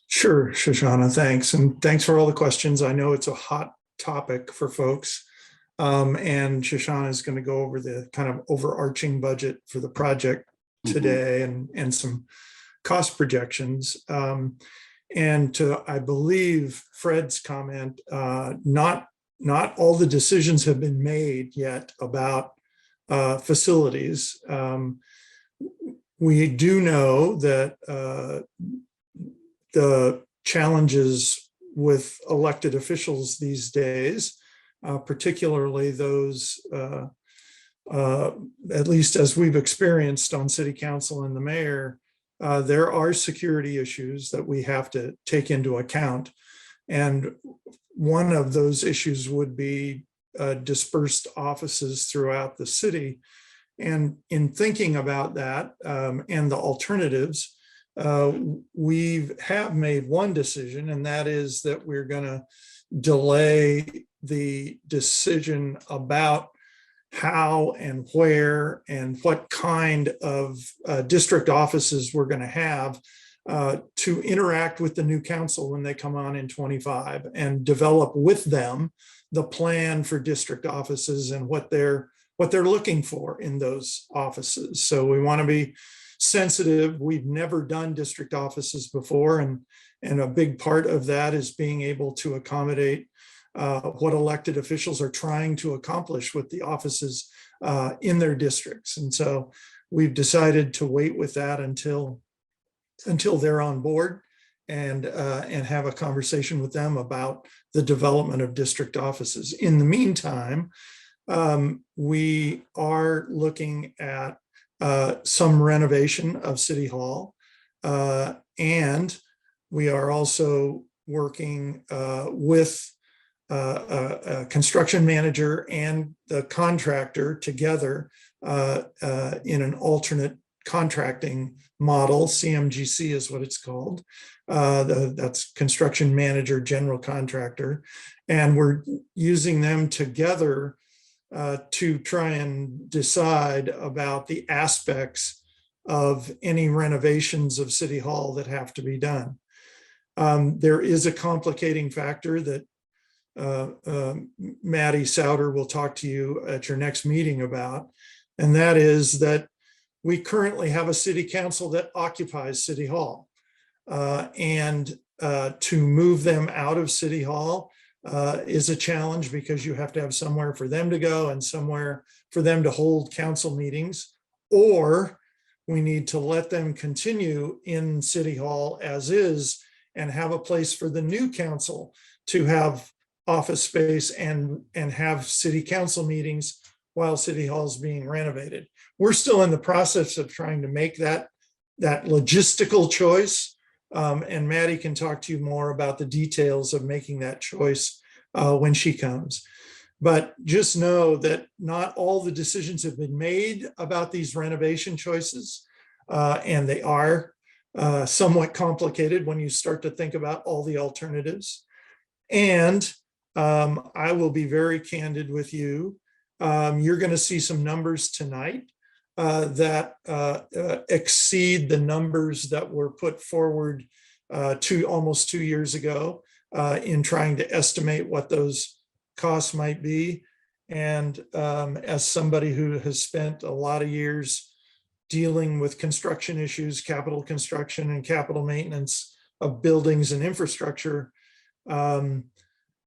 Sure, Shoshana, thanks. And thanks for all the questions. I know it's a hot topic for folks. And Shoshana is going to go over the kind of overarching budget for the project today and some cost projections. And to, I believe, Fred's comment, not all the decisions have been made yet about facilities. We do know that the challenges with elected officials these days, particularly those, at least as we've experienced on city council and the mayor, there are security issues that we have to take into account. And one of those issues would be dispersed offices throughout the city. And in thinking about that and the alternatives, we have made one decision, and that is that we're going to delay the decision about how and where and what kind of district offices we're going to have to interact with the new council when they come on in 25 and develop with them the plan for district offices and what they're looking for in those offices. So we want to be sensitive. We've never done district offices before, and a big part of that is being able to accommodate what elected officials are trying to accomplish with the offices in their districts. And so we've decided to wait with that until they're on board and have a conversation with them about the development of district offices. In the meantime, we are looking at some renovation of City Hall, and we are also working with a construction manager and the contractor together in an alternate contracting model. CMGC is what it's called. That's construction manager, general contractor. And we're using them together to try and decide about the aspects of any renovations of City Hall that have to be done. There is a complicating factor that Maddie Souter will talk to you at your next meeting about, and that is that we currently have a city council that occupies City Hall, and to move them out of City Hall is a challenge because you have to have somewhere for them to go and somewhere for them to hold council meetings, or we need to let them continue in City Hall as is and have a place for the new council to have office space and have city council meetings while City Hall is being renovated. We're still in the process of trying to make that logistical choice. And Maddie can talk to you more about the details of making that choice when she comes. But just know that not all the decisions have been made about these renovation choices, and they are somewhat complicated when you start to think about all the alternatives. And I will be very candid with you. You're going to see some numbers tonight that exceed the numbers that were put forward almost 2 years ago in trying to estimate what those costs might be. And as somebody who has spent a lot of years dealing with construction issues, capital construction and capital maintenance of buildings and infrastructure,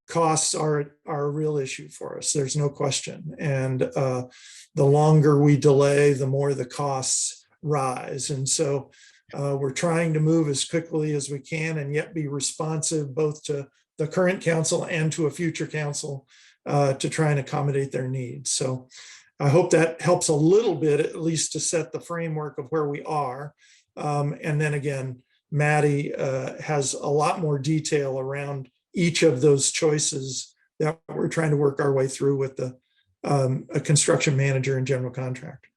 costs are a real issue for us. There's no question. And the longer we delay, the more the costs rise. And so we're trying to move as quickly as we can and yet be responsive both to the current council and to a future council to try and accommodate their needs. So I hope that helps a little bit, at least to set the framework of where we are. And then again, Maddie has a lot more detail around each of those choices that we're trying to work our way through with a construction manager and general contractor.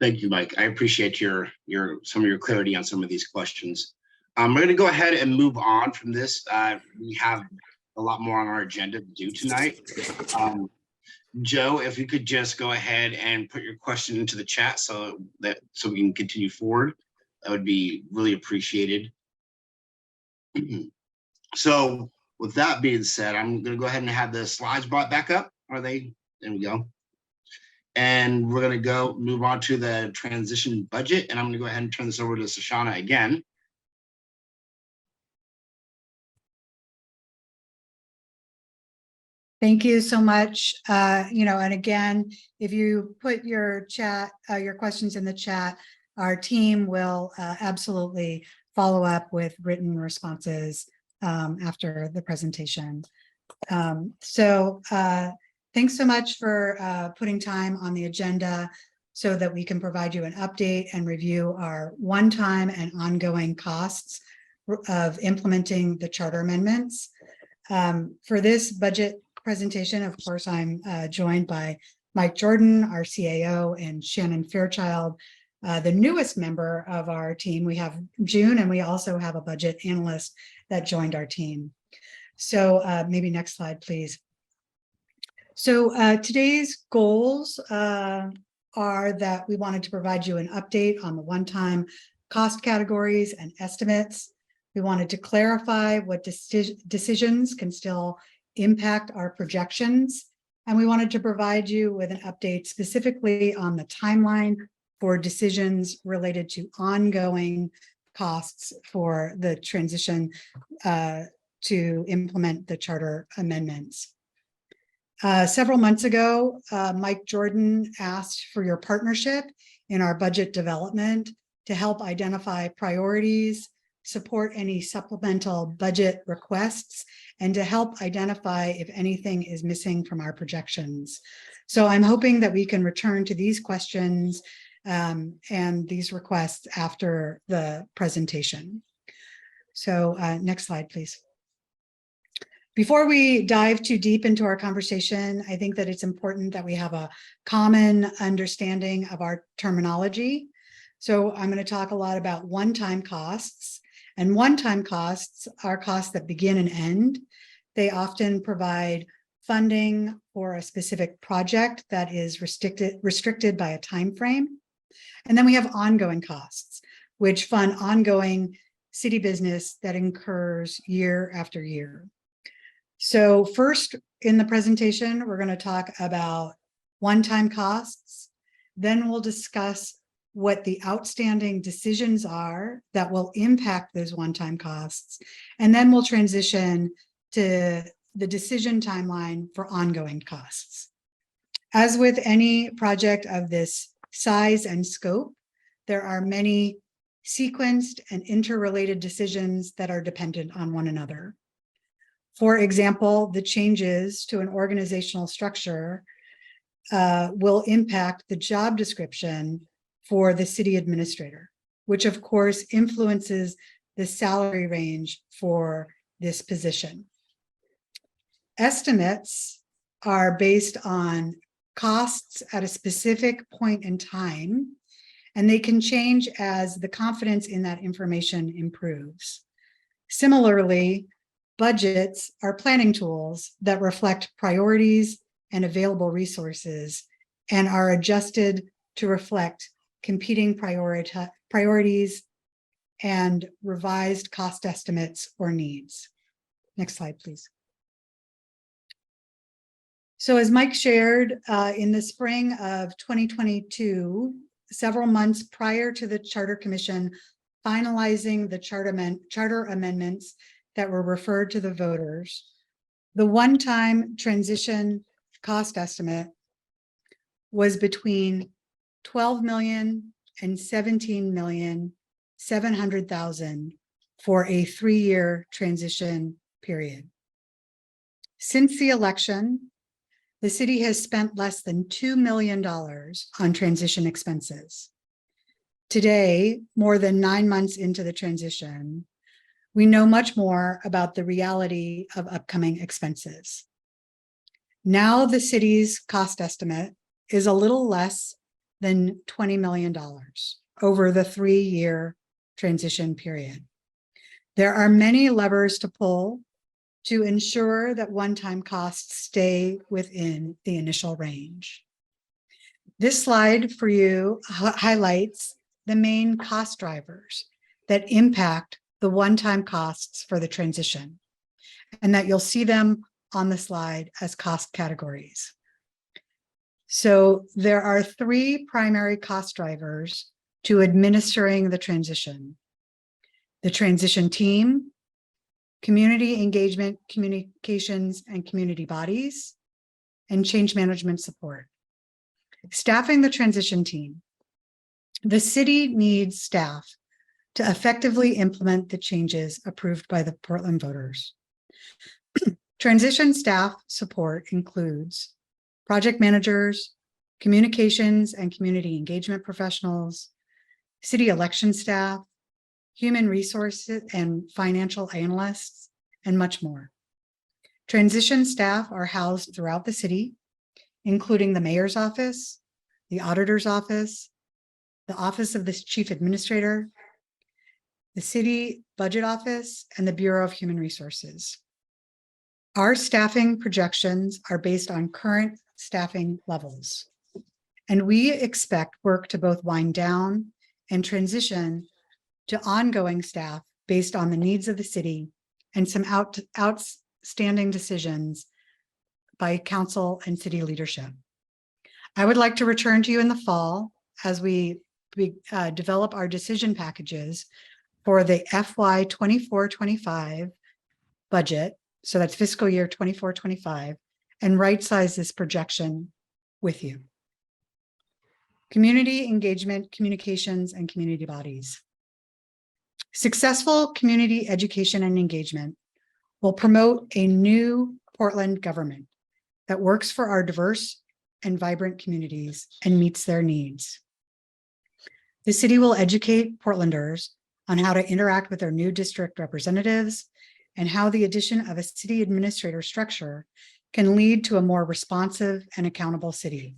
Thank you, Mike. I appreciate some of your clarity on some of these questions. We're going to go ahead and move on from this. We have a lot more on our agenda to do tonight. Joe, if you could just go ahead and put your question into the chat so we can continue forward, that would be really appreciated. So with that being said, I'm going to go ahead and have the slides brought back up. Are they? There we go. And we're going to move on to the transition budget. And I'm going to go ahead and turn this over to Shoshana again. Thank you so much. And again, if you put your questions in the chat, our team will absolutely follow up with written responses after the presentation. Thanks so much for putting time on the agenda so that we can provide you an update and review our one-time and ongoing costs of implementing the charter amendments. For this budget presentation, of course, I'm joined by Mike Jordan, our CAO, and Shannon Fairchild, the newest member of our team. We have June, and we also have a budget analyst that joined our team. So maybe next slide, please. So today's goals are that we wanted to provide you an update on the one-time cost categories and estimates. We wanted to clarify what decisions can still impact our projections. And we wanted to provide you with an update specifically on the timeline for decisions related to ongoing costs for the transition to implement the charter amendments. Several months ago, Mike Jordan asked for your partnership in our budget development to help identify priorities, support any supplemental budget requests, and to help identify if anything is missing from our projections. So I'm hoping that we can return to these questions and these requests after the presentation. So next slide, please. Before we dive too deep into our conversation, I think that it's important that we have a common understanding of our terminology. So I'm going to talk a lot about one-time costs. And one-time costs are costs that begin and end. They often provide funding for a specific project that is restricted by a time frame. And then we have ongoing costs, which fund ongoing city business that incurs year after year. So first in the presentation, we're going to talk about one-time costs. Then we'll discuss what the outstanding decisions are that will impact those one-time costs. And then we'll transition to the decision timeline for ongoing costs. As with any project of this size and scope, there are many sequenced and interrelated decisions that are dependent on one another. For example, the changes to an organizational structure will impact the job description for the city administrator, which of course influences the salary range for this position. Estimates are based on costs at a specific point in time, and they can change as the confidence in that information improves. Similarly, budgets are planning tools that reflect priorities and available resources and are adjusted to reflect competing priorities and revised cost estimates or needs. Next slide, please. So as Mike shared, in the spring of 2022, several months prior to the Charter Commission finalizing the charter amendments that were referred to the voters, the one-time transition cost estimate was between 12 million and 17,700,000 for a 3-year transition period. Since the election, the city has spent less than $2 million on transition expenses. Today, more than 9 months into the transition, we know much more about the reality of upcoming expenses. Now the city's cost estimate is a little less than $20 million over the 3-year transition period. There are many levers to pull to ensure that one-time costs stay within the initial range. This slide for you highlights the main cost drivers that impact the one-time costs for the transition, and that you'll see them on the slide as cost categories. So there are 3 primary cost drivers to administering the transition: the transition team, community engagement, communications, and community bodies, and change management support. Staffing the transition team. The city needs staff to effectively implement the changes approved by the Portland voters. Transition staff support includes project managers, communications and community engagement professionals, city election staff, human resources and financial analysts, and much more. Transition staff are housed throughout the city, including the mayor's office, the auditor's office, the Office of the Chief Administrator, the City Budget Office, and the Bureau of Human Resources. Our staffing projections are based on current staffing levels, and we expect work to both wind down and transition to ongoing staff based on the needs of the city and some outstanding decisions by council and city leadership. I would like to return to you in the fall as we develop our decision packages for the FY 24-25 budget. So that's fiscal year 24-25, and right-size this projection with you. Community engagement, communications, and community bodies. Successful community education and engagement will promote a new Portland government that works for our diverse and vibrant communities and meets their needs. The city will educate Portlanders on how to interact with their new district representatives and how the addition of a city administrator structure can lead to a more responsive and accountable city.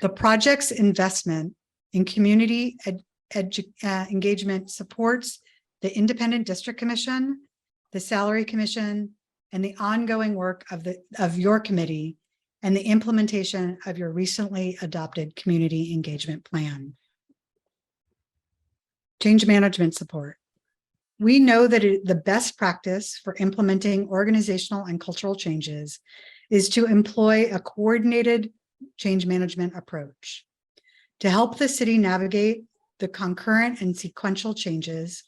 The project's investment in community engagement supports the Independent District Commission, the Salary Commission, and the ongoing work of your committee and the implementation of your recently adopted community engagement plan. Change management support. We know that the best practice for implementing organizational and cultural changes is to employ a coordinated change management approach. To help the city navigate the concurrent and sequential changes,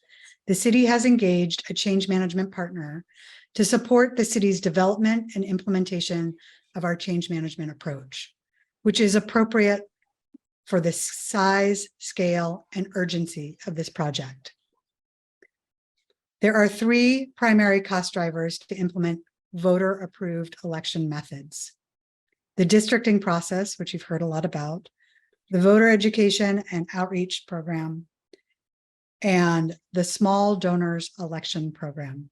the city has engaged a change management partner to support the city's development and implementation of our change management approach, which is appropriate for the size, scale, and urgency of this project. There are three primary cost drivers to implement voter-approved election methods: the districting process, which you've heard a lot about, the voter education and outreach program, and the small donors election program.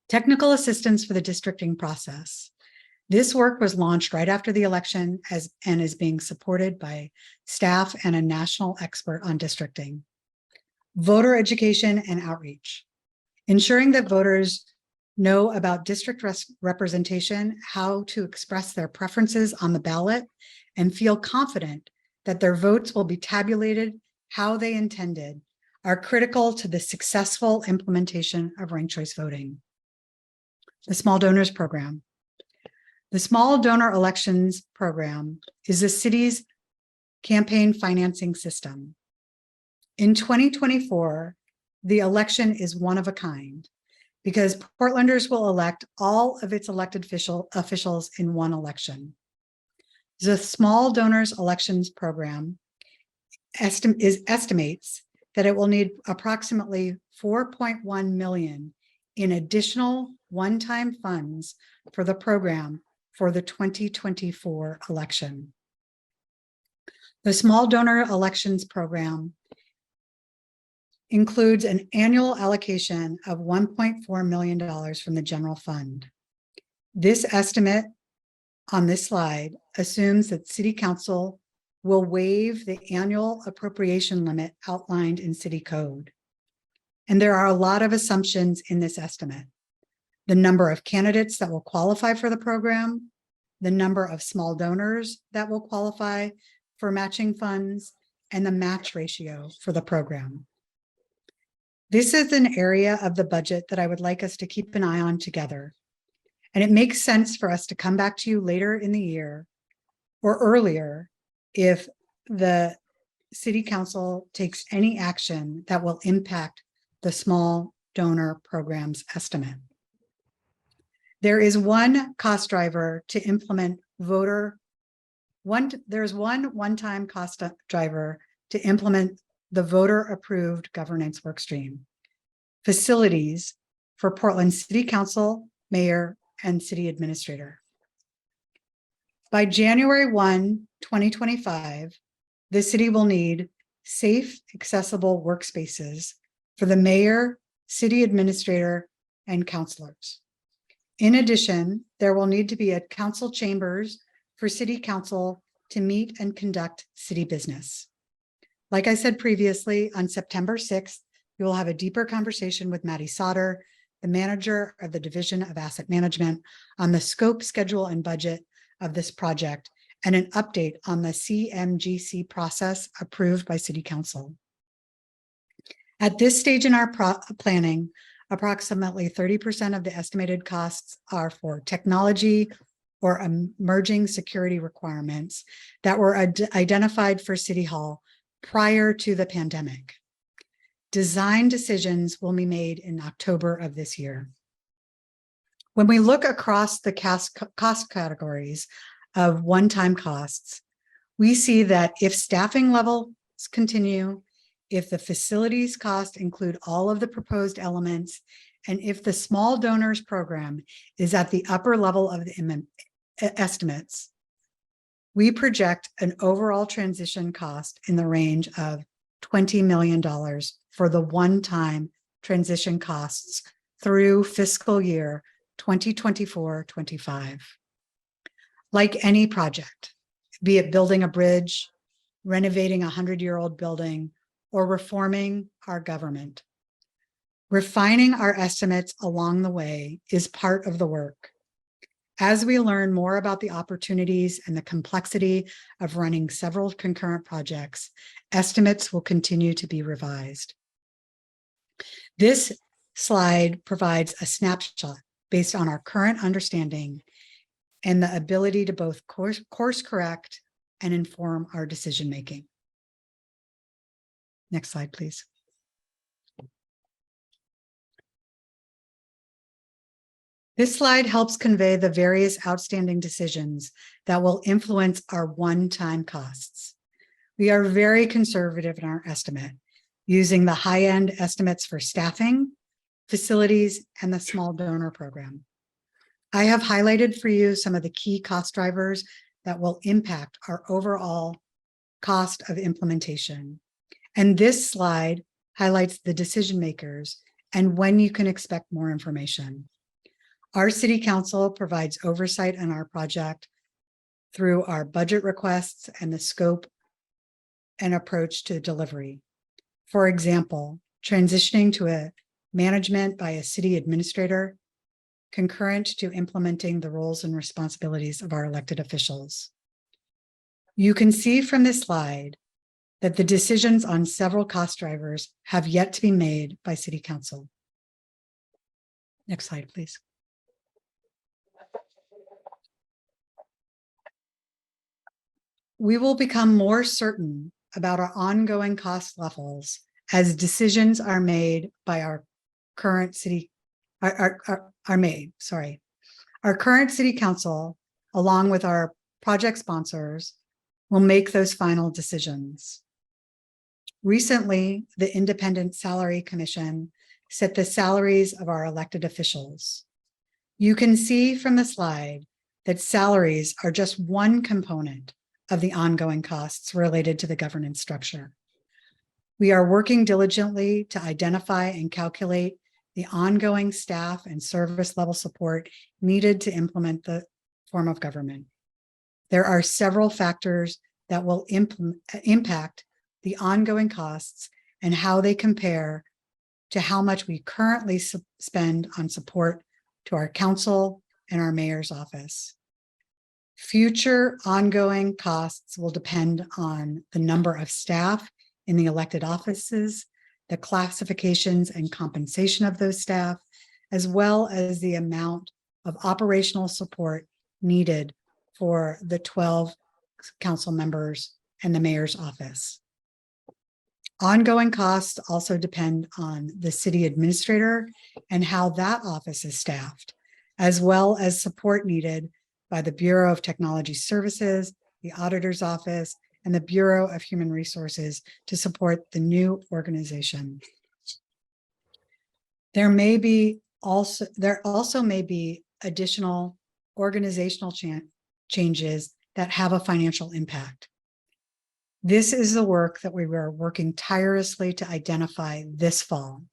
Technical assistance for the districting process. This work was launched right after the election and is being supported by staff and a national expert on districting. Voter education and outreach. Ensuring that voters know about district representation, how to express their preferences on the ballot, and feel confident that their votes will be tabulated how they intended are critical to the successful implementation of ranked choice voting. The Small Donors Program. The Small Donor Elections Program is the city's campaign financing system. In 2024, the election is one of a kind because Portlanders will elect all of its elected officials in one election. The Small Donors Elections Program estimates that it will need approximately $4.1 million in additional one-time funds for the program for the 2024 election. The Small Donor Elections Program includes an annual allocation of $1.4 million from the general fund. This estimate on this slide assumes that City Council will waive the annual appropriation limit outlined in City Code. And there are a lot of assumptions in this estimate. The number of candidates that will qualify for the program, the number of small donors that will qualify for matching funds, and the match ratio for the program. This is an area of the budget that I would like us to keep an eye on together. And it makes sense for us to come back to you later in the year or earlier if the City Council takes any action that will impact the small donor program's estimate. There is one cost driver to implement there's one-time cost driver to implement the voter-approved governance workstream. Facilities for Portland City Council, Mayor, and City Administrator. By January 1, 2025, the city will need safe, accessible workspaces for the mayor, city administrator, and councilors. In addition, there will need to be a council chambers for city council to meet and conduct city business. Like I said previously, on September 6th, we will have a deeper conversation with Maddie Sauter, the manager of the Division of Asset Management, on the scope, schedule, and budget of this project, and an update on the CMGC process approved by City Council. At this stage in our planning, approximately 30% of the estimated costs are for technology or emerging security requirements that were identified for City Hall prior to the pandemic. Design decisions will be made in October of this year. When we look across the cost categories of one-time costs, we see that if staffing levels continue, if the facilities cost include all of the proposed elements, and if the small donors program is at the upper level of the estimates, we project an overall transition cost in the range of $20 million for the one-time transition costs through fiscal year 2024-25. Like any project, be it building a bridge, renovating a 100-year-old building, or reforming our government, refining our estimates along the way is part of the work. As we learn more about the opportunities and the complexity of running several concurrent projects, estimates will continue to be revised. This slide provides a snapshot based on our current understanding and the ability to both course correct and inform our decision-making. Next slide, please. This slide helps convey the various outstanding decisions that will influence our one-time costs. We are very conservative in our estimate, using the high-end estimates for staffing, facilities, and the small donor program. I have highlighted for you some of the key cost drivers that will impact our overall cost of implementation. And this slide highlights the decision makers and when you can expect more information. Our City Council provides oversight on our project through our budget requests and the scope and approach to delivery. For example, transitioning to a management by a city administrator concurrent to implementing the roles and responsibilities of our elected officials. You can see from this slide that the decisions on several cost drivers have yet to be made by City Council. Next slide, please. We will become more certain about our ongoing cost levels as decisions are made by our current city, Our current City Council, along with our project sponsors, will make those final decisions. Recently, the Independent Salary Commission set the salaries of our elected officials. You can see from the slide that salaries are just one component of the ongoing costs related to the governance structure. We are working diligently to identify and calculate the ongoing staff and service level support needed to implement the form of government. There are several factors that will impact the ongoing costs and how they compare to how much we currently spend on support to our council and our mayor's office. Future ongoing costs will depend on the number of staff in the elected offices, the classifications and compensation of those staff, as well as the amount of operational support needed for the 12 council members and the mayor's office. Ongoing costs also depend on the city administrator and how that office is staffed, as well as support needed by the Bureau of Technology Services, the Auditor's Office, and the Bureau of Human Resources to support the new organization. There also may be additional organizational changes that have a financial impact. This is the work that we were working tirelessly to identify this fall.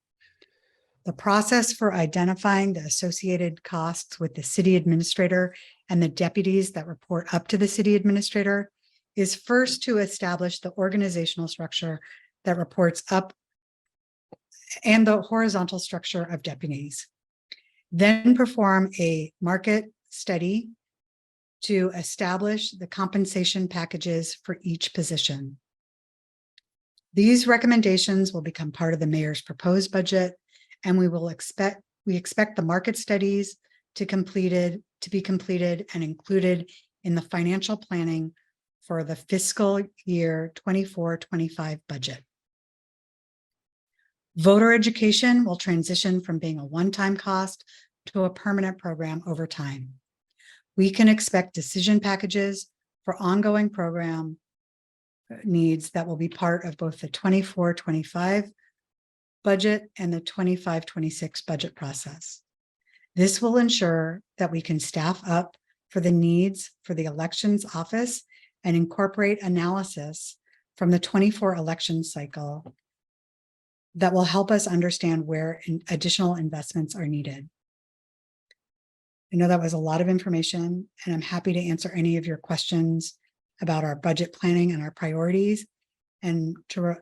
The process for identifying the associated costs with the city administrator and the deputies that report up to the city administrator is first to establish the organizational structure that reports up and the horizontal structure of deputies. Then perform a market study to establish the compensation packages for each position. These recommendations will become part of the mayor's proposed budget, and we expect the market studies to be completed and included in the financial planning for the fiscal year 24-25 budget. Voter education will transition from being a one-time cost to a permanent program over time. We can expect decision packages for ongoing program needs that will be part of both the 24-25 budget and the 25-26 budget process. This will ensure that we can staff up for the needs for the elections office and incorporate analysis from the 24 election cycle that will help us understand where additional investments are needed. I know that was a lot of information, and I'm happy to answer any of your questions about our budget planning and our priorities, and to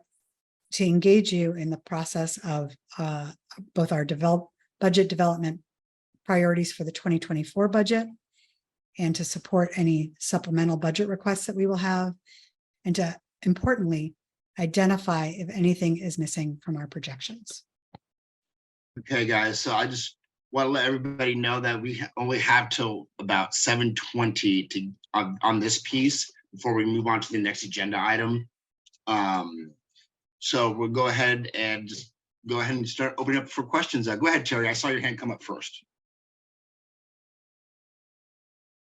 engage you in the process of both our budget development priorities for the 2024 budget, and to support any supplemental budget requests that we will have, and to importantly identify if anything is missing from our projections. Okay, guys, so I just want to let everybody know that we only have till about 7:20 to on this piece before we move on to the next agenda item. So we'll go ahead and start opening up for questions. Go ahead, Terry. I saw your hand come up first.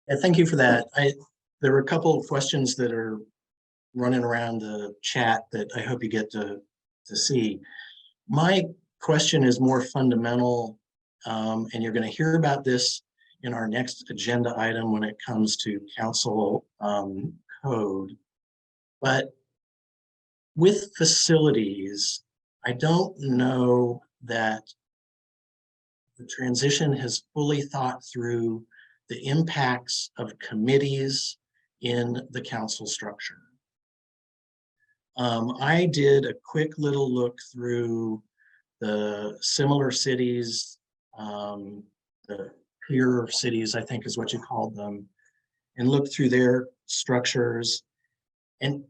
Yeah, thank you for that. There were a couple of questions that are running around the chat that I hope you get to see. My question is more fundamental, and you're going to hear about this in our next agenda item when it comes to council code. But with facilities, I don't know that the transition has fully thought through the impacts of committees in the council structure. I did a quick little look through the similar cities, the peer cities, I think is what you called them, and looked through their structures. And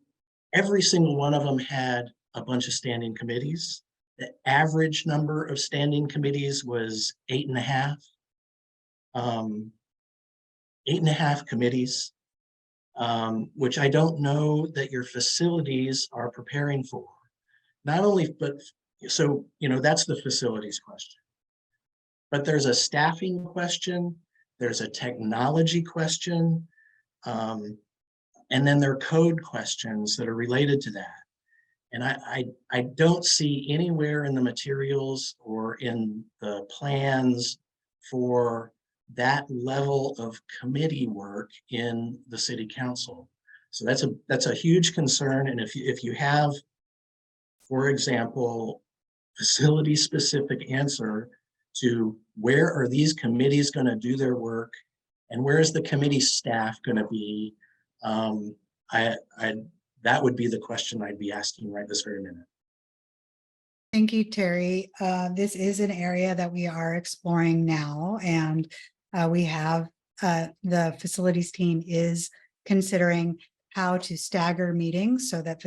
every single one of them had a bunch of standing committees. The average number of standing committees was 8.5. 8.5 committees, which I don't know that your facilities are preparing for. Not only, but so, that's the facilities question. But there's a staffing question, there's a technology question, and then there are code questions that are related to that. And I don't see anywhere in the materials or in the plans for that level of committee work in the city council. So that's a huge concern. And if you have, for example, facility specific answer to where are these committees going to do their work and where is the committee staff going to be, that would be the question I'd be asking right this very minute. Thank you, Terry. This is an area that we are exploring now, and we have the facilities team is considering how to stagger meetings so that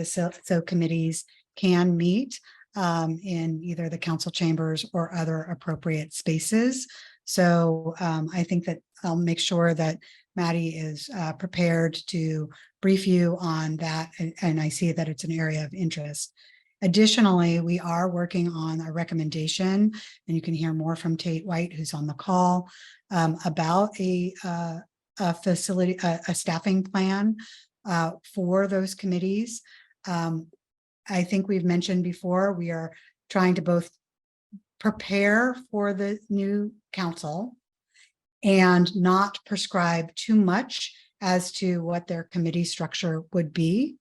so committees can meet in either the council chambers or other appropriate spaces. So I think that I'll make sure that Maddie is prepared to brief you on that, and I see that it's an area of interest. Additionally, we are working on a recommendation, and you can hear more from Tate White, who's on the call, about a facility, a staffing plan for those committees. I think we've mentioned before, we are trying to both prepare for the new council and not prescribe too much as to what their committee structure would be.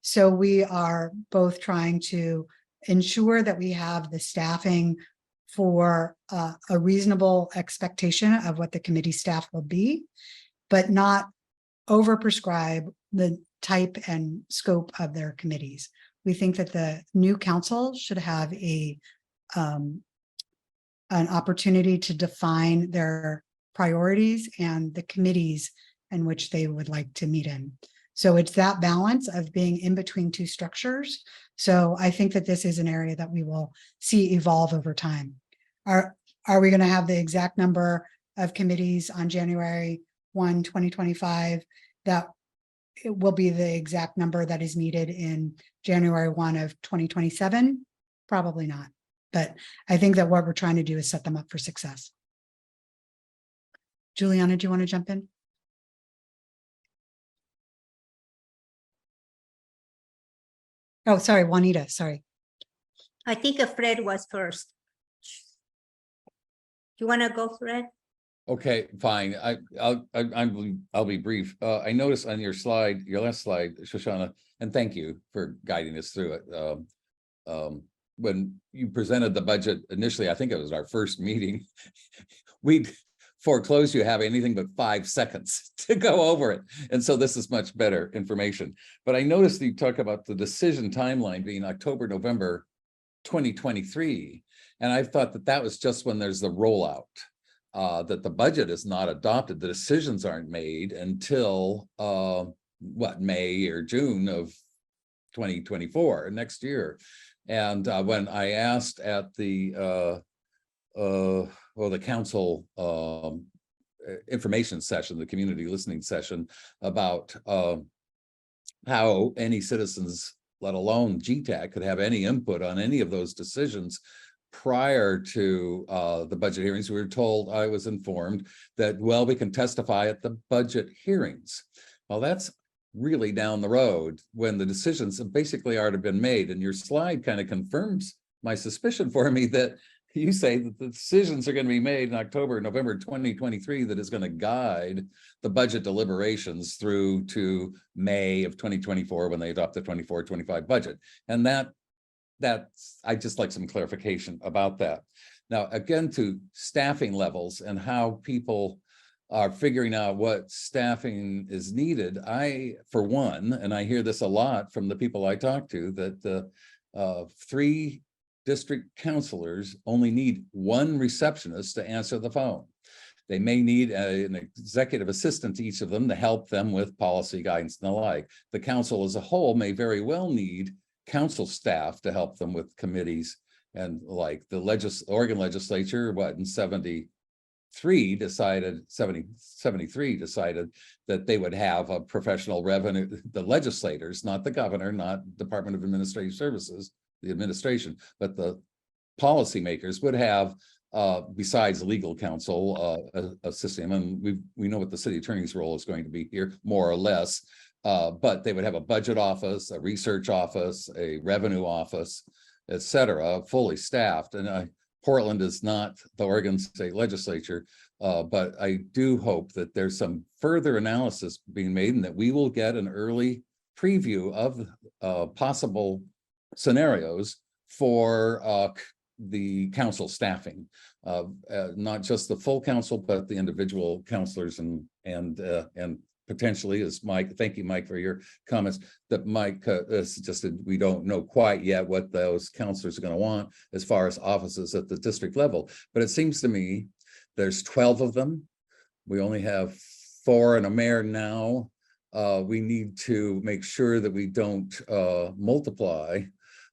So we are both trying to ensure that we have the staffing for a reasonable expectation of what the committee staff will be, but not overprescribe the type and scope of their committees. We think that the new council should have an opportunity to define their priorities and the committees in which they would like to meet in. So it's that balance of being in between two structures. So I think that this is an area that we will see evolve over time. Are we going to have the exact number of committees on January 1, 2025? That it will be the exact number that is needed in January 1 of 2027? Probably not. But I think that what we're trying to do is set them up for success. Juliana, do you want to jump in? Oh, sorry, Juanita, sorry. I think Fred was first. You want to go, Fred? Okay, fine. I'll be brief. I noticed on your slide, your last slide, Shoshana, and thank you for guiding us through it. When you presented the budget initially, I think it was our first meeting, we foreclosed you have anything but 5 seconds to go over it. And so this is much better information. But I noticed you talk about the decision timeline being October, November 2023. And I thought that that was just when there's the rollout, that the budget is not adopted. The decisions aren't made until May or June of 2024, next year. And when I asked at the council information session, the community listening session, about how any citizens, let alone GTAC, could have any input on any of those decisions prior to the budget hearings, we were told, I was informed that, well, we can testify at the budget hearings. Well, that's really down the road when the decisions have basically already been made. And your slide kind of confirms my suspicion for me that you say that the decisions are going to be made in October, November 2023, that is going to guide the budget deliberations through to May of 2024 when they adopt the 24-25 budget. And that's, I just like some clarification about that. Now, again, to staffing levels and how people are figuring out what staffing is needed. I, for one, and I hear this a lot from the people I talk to, that the 3 district counselors only need 1 receptionist to answer the phone. They may need an executive assistant to each of them to help them with policy guidance and the like. The council as a whole may very well need council staff to help them with committees and like. The Oregon legislature, in 73 decided that they would have a professional revenue, the legislators, not the governor, not Department of Administrative Services, the administration, but the policymakers would have, besides legal counsel, a system, and we know what the city attorney's role is going to be here, more or less, but they would have a budget office, a research office, a revenue office, etc., fully staffed. And Portland is not the Oregon State Legislature, but I do hope that there's some further analysis being made and that we will get an early preview of possible scenarios for the council staffing, not just the full council, but the individual counselors and potentially, as Mike, thank you, Mike, for your comments, that Mike suggested, we don't know quite yet what those counselors are going to want as far as offices at the district level. But it seems to me there's 12 of them. We only have 4 and a mayor now. We need to make sure that we don't multiply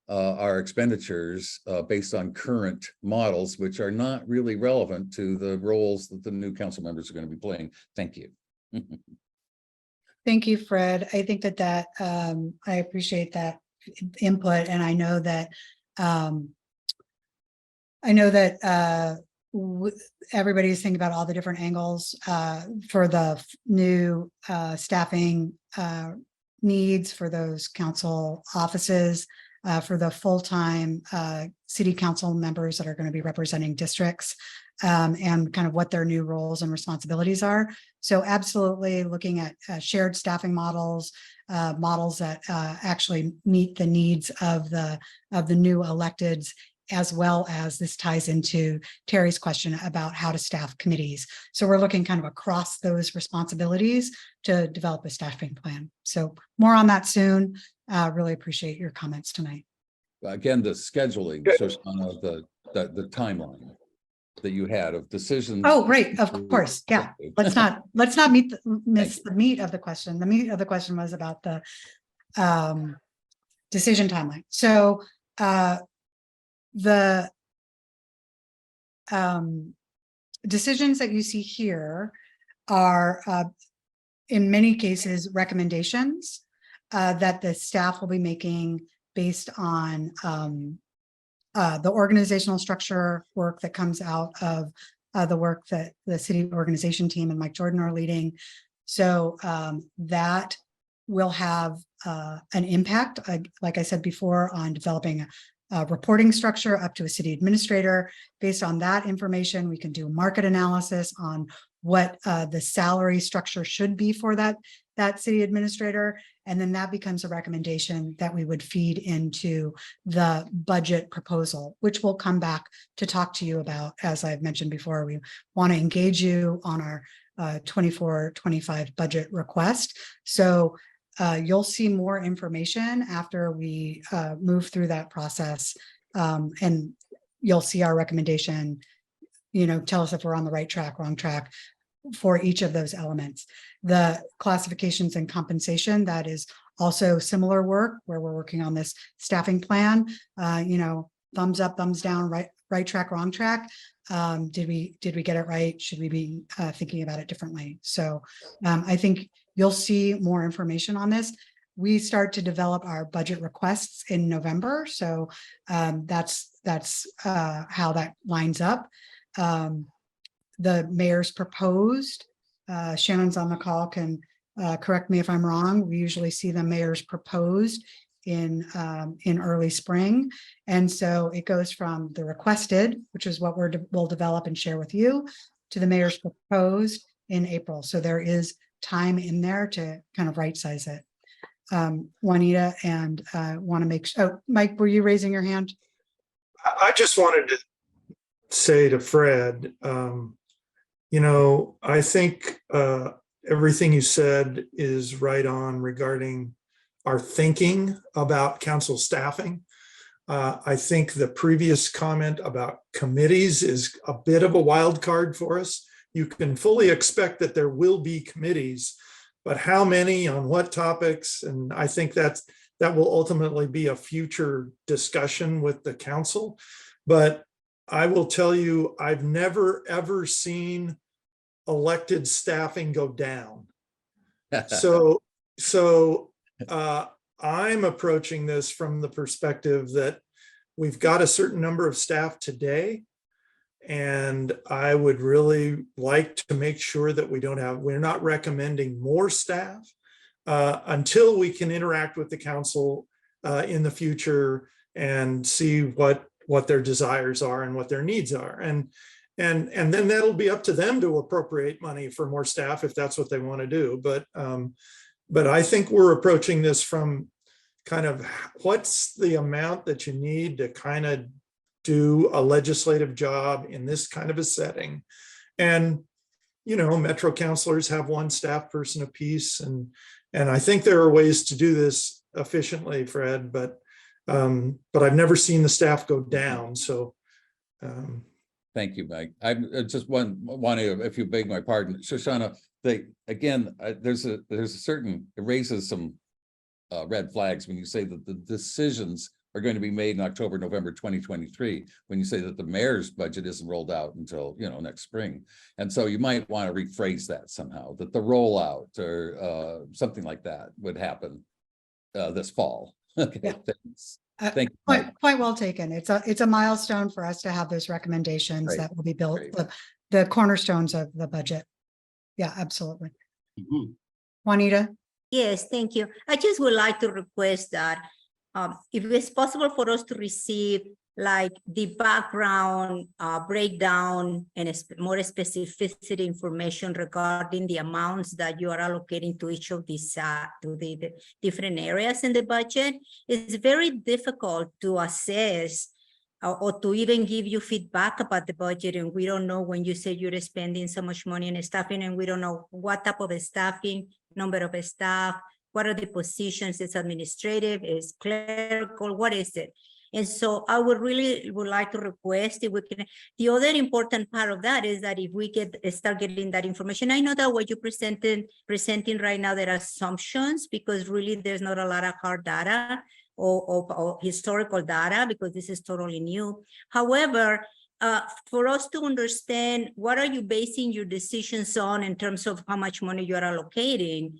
our expenditures based on current models, which are not really relevant to the roles that the new council members are going to be playing. Thank you. Thank you, Fred. I think that I appreciate that input, and I know that everybody's thinking about all the different angles for the new staffing needs for those council offices, for the full-time city council members that are going to be representing districts, and kind of what their new roles and responsibilities are. So absolutely looking at shared staffing models, models that actually meet the needs of the new electeds as well as this ties into Terry's question about how to staff committees. So we're looking kind of across those responsibilities to develop a staffing plan. So more on that soon. Really appreciate your comments tonight. Again, the scheduling, Shoshana, the timeline that you had of decisions. Oh, right, of course, yeah. Let's not miss the meat of the question. The meat of the question was about the decision timeline. So the decisions that you see here are in many cases recommendations that the staff will be making based on the organizational structure work that comes out of the work that the city organization team and Mike Jordan are leading. So that will have an impact, like I said before, on developing a reporting structure up to a city administrator. Based on that information, we can do market analysis on what the salary structure should be for that city administrator. And then that becomes a recommendation that we would feed into the budget proposal, which we'll come back to talk to you about. As I've mentioned before, we want to engage you on our 24-25 budget request. So you'll see more information after we move through that process, and you'll see our recommendation, tell us if we're on the right track, wrong track for each of those elements. The classifications and compensation, that is also similar work where we're working on this staffing plan, thumbs up, thumbs down, right track, wrong track. Did we get it right? Should we be thinking about it differently? So I think you'll see more information on this. We start to develop our budget requests in November. So that's how that lines up. The mayor's proposed, Shannon's on the call, can correct me if I'm wrong. We usually see the mayor's proposed in early spring. And so it goes from the requested, which is what we'll develop and share with you, to the mayor's proposed in April. So there is time in there to kind of right size it. Juanita, and want to make sure, Mike, were you raising your hand? I just wanted to say to Fred, I think everything you said is right on regarding our thinking about council staffing. I think the previous comment about committees is a bit of a wild card for us. You can fully expect that there will be committees, but how many, on what topics? And I think that will ultimately be a future discussion with the council. But I will tell you, I've never, ever seen elected staffing go down. So I'm approaching this from the perspective that we've got a certain number of staff today, and I would really like to make sure that we're not recommending more staff until we can interact with the council in the future and see what their desires are and what their needs are. And then that'll be up to them to appropriate money for more staff if that's what they want to do. But I think we're approaching this from kind of what's the amount that you need to kind of do a legislative job in this kind of a setting. And, Metro councilors have one staff person apiece. And I think there are ways to do this efficiently, Fred, but I've never seen the staff go down. So thank you, Mike. I just want to, if you beg my pardon, Shoshana, there's a certain, it raises some red flags when you say that the decisions are going to be made in October, November 2023, when you say that the mayor's budget isn't rolled out until, next spring. And so you might want to rephrase that somehow, that the rollout or something like that would happen this fall. Okay, Yeah. thanks. Thank you. Point well taken. It's a milestone for us to have those recommendations Right. that will be built, Right. the cornerstones of the budget. Yeah, absolutely. Juanita? Yes, thank you. I just would like to request that if it's possible for us to receive like the background breakdown and more specificity information regarding the amounts that you are allocating to each of these to the different areas in the budget. It's very difficult to assess or to even give you feedback about the budget, and we don't know when you say you're spending so much money on staffing, and we don't know what type of staffing, number of staff, what are the positions, is administrative, is clerical, what is it? And so I would like to request if we can, the other important part of that is that if we start getting that information, I know that what you're presenting right now, there are assumptions, because really there's not a lot of hard data or historical data, because this is totally new. However, for us to understand what are you basing your decisions on in terms of how much money you are allocating,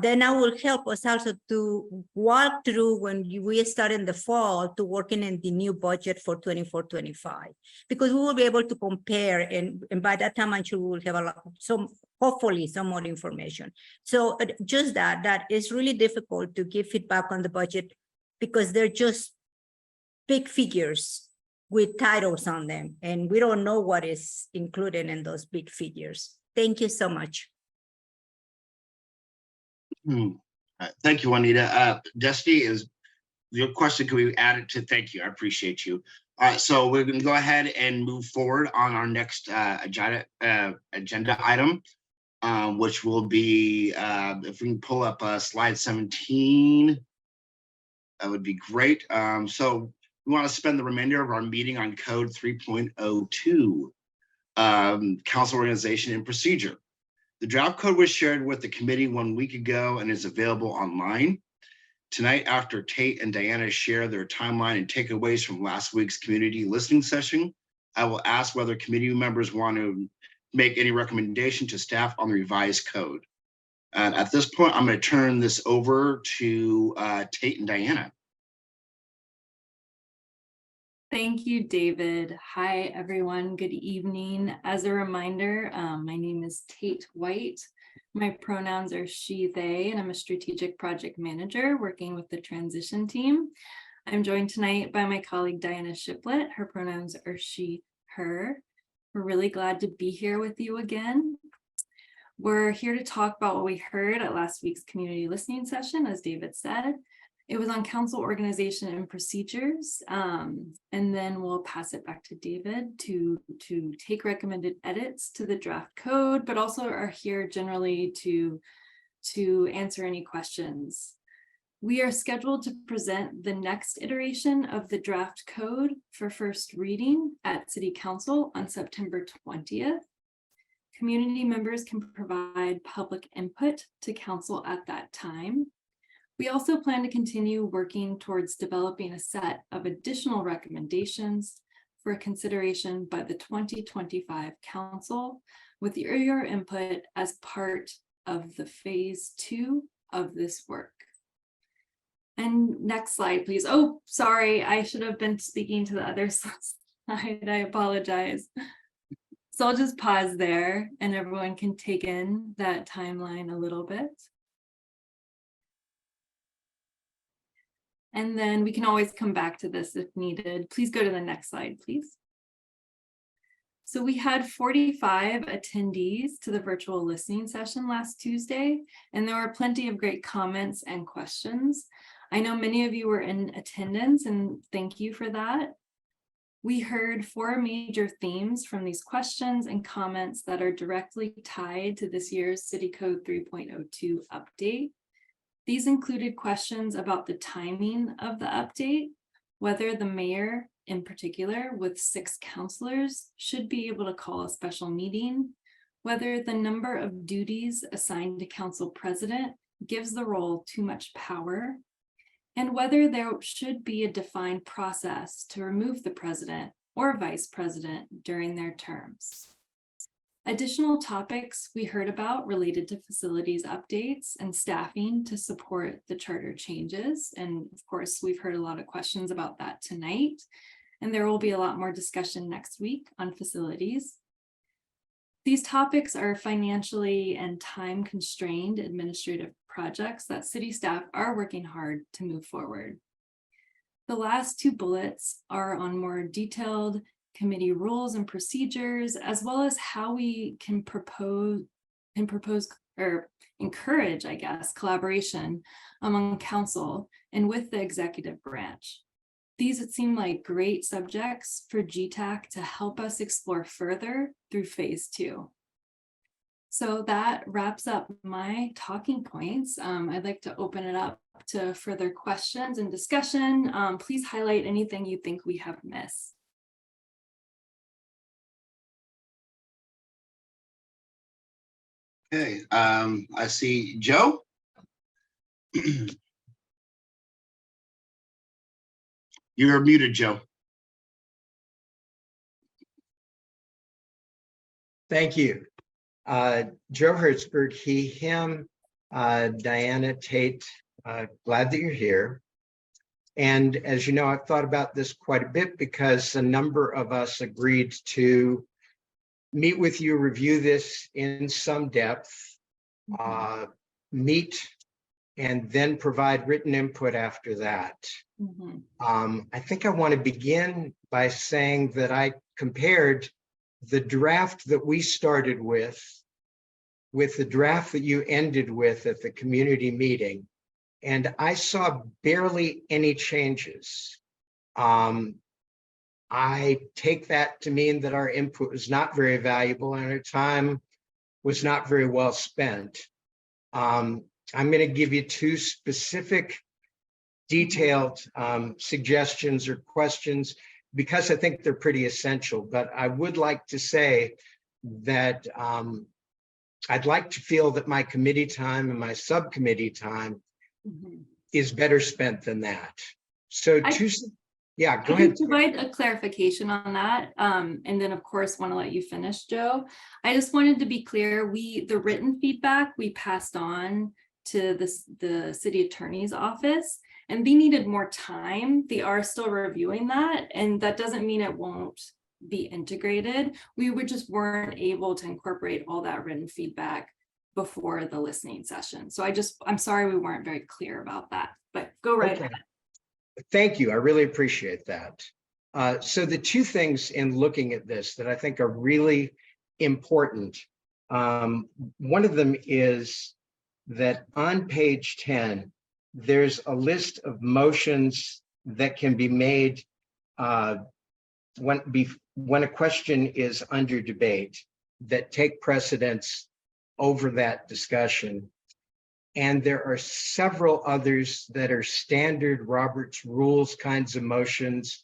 then that will help us also to walk through when we start in the fall to working in the new budget for 24-25, because we will be able to compare, and by that time I'm sure we will have hopefully some more information. So just that is really difficult to give feedback on the budget, because they're just big figures with titles on them, and we don't know what is included in those big figures. Thank you so much. Thank you, Juanita. Destiny, is your question, can we add it to? Thank you, I appreciate you. So we're going to go ahead and move forward on our next agenda item, which will be, if we can pull up slide 17, that would be great. So we want to spend the remainder of our meeting on code 3.02, council organization and procedure. The draft code was shared with the committee 1 week ago and is available online. Tonight, after Tate and Diana share their timeline and takeaways from last week's community listening session, I will ask whether committee members want to make any recommendation to staff on the revised code. And at this point, I'm going to turn this over to Tate and Diana. Thank you, David. Hi, everyone. Good evening. As a reminder, my name is Tate White. My pronouns are she, they, and I'm a strategic project manager working with the transition team. I'm joined tonight by my colleague, Diana Shiplet. Her pronouns are she, her. We're really glad to be here with you again. We're here to talk about what we heard at last week's community listening session, as David said. It was on council organization and procedures, and then we'll pass it back to David to take recommended edits to the draft code, but also are here generally to answer any questions. We are scheduled to present the next iteration of the draft code for first reading at City Council on September 20th. Community members can provide public input to council at that time. We also plan to continue working towards developing a set of additional recommendations for consideration by the 2025 Council with your input as part of the phase 2 of this work. And next slide, please. Oh, sorry, I should have been speaking to the other slide. I apologize. So I'll just pause there and everyone can take in that timeline a little bit. And then we can always come back to this if needed. Please go to the next slide, please. So we had 45 attendees to the virtual listening session last Tuesday, and there were plenty of great comments and questions. I know many of you were in attendance, and thank you for that. We heard 4 major themes from these questions and comments that are directly tied to this year's City Code 3.02 update. These included questions about the timing of the update, whether the mayor in particular with 6 councilors should be able to call a special meeting, whether the number of duties assigned to council president gives the role too much power, and whether there should be a defined process to remove the president or vice president during their terms. Additional topics we heard about related to facilities updates and staffing to support the charter changes. And of course, we've heard a lot of questions about that tonight. And there will be a lot more discussion next week on facilities. These topics are financially and time constrained administrative projects that city staff are working hard to move forward. The last 2 bullets are on more detailed committee rules and procedures, as well as how we can propose or encourage, I guess, collaboration among council and with the executive branch. These would seem like great subjects for GTAC to help us explore further through phase 2. So that wraps up my talking points. I'd like to open it up to further questions and discussion. Please highlight anything you think we have missed. Okay, I see Joe. You're muted, Joe. Thank you. Joe Hertzberg, he, him, Diana, Tate, glad that you're here. And as you know, I've thought about this quite a bit because a number of us agreed to meet with you, review this in some depth, meet, and then provide written input after that. I think I want to begin by saying that I compared the draft that we started with the draft that you ended with at the community meeting, and I saw barely any changes. I take that to mean that our input was not very valuable and our time was not very well spent. I'm going to give you two specific detailed suggestions or questions because I think they're pretty essential, but I would like to say that I'd like to feel that my committee time and my subcommittee time is better spent than that. So yeah, go ahead. Provide a clarification on that. And then of course, want to let you finish, Joe. I just wanted to be clear, the written feedback we passed on to the city attorney's office, and they needed more time. They are still reviewing that, and that doesn't mean it won't be integrated. We just weren't able to incorporate all that written feedback before the listening session. So I'm sorry we weren't very clear about that, but go right ahead. Thank you. I really appreciate that. So the two things in looking at this that I think are really important, one of them is that on page 10, there's a list of motions that can be made when a question is under debate that take precedence over that discussion. And there are several others that are standard Robert's Rules kinds of motions,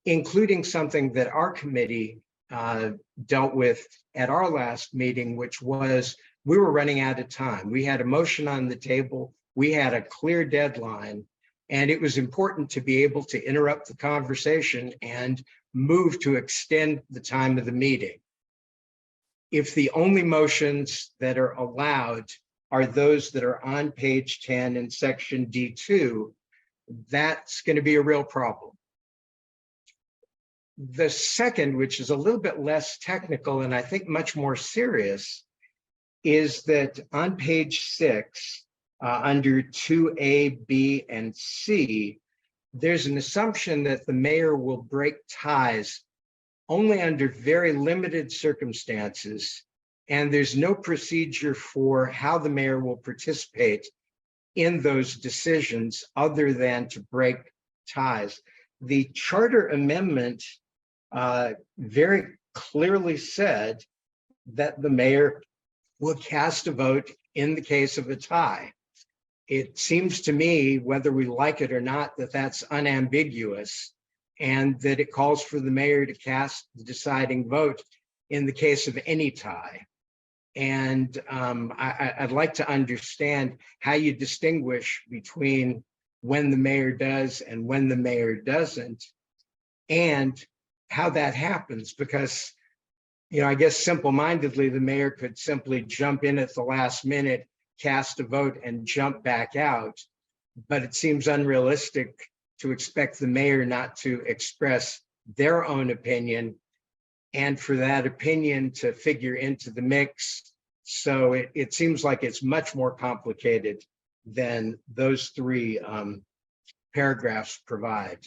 including something that our committee dealt with at our last meeting, which was we were running out of time. We had a motion on the table. We had a clear deadline, and it was important to be able to interrupt the conversation and move to extend the time of the meeting. If the only motions that are allowed are those that are on page 10 in section D2, that's going to be a real problem. The second, which is a little bit less technical and I think much more serious, is that on page 6, under 2A, B, and C, there's an assumption that the mayor will break ties only under very limited circumstances, and there's no procedure for how the mayor will participate in those decisions other than to break ties. The charter amendment very clearly said that the mayor will cast a vote in the case of a tie. It seems to me, whether we like it or not, that that's unambiguous and that it calls for the mayor to cast the deciding vote in the case of any tie. And I'd like to understand how you distinguish between when the mayor does and when the mayor doesn't, and how that happens, because, you know, I guess simple-mindedly, the mayor could simply jump in at the last minute, cast a vote, and jump back out. But it seems unrealistic to expect the mayor not to express their own opinion and for that opinion to figure into the mix. So it seems like it's much more complicated than those three paragraphs provide.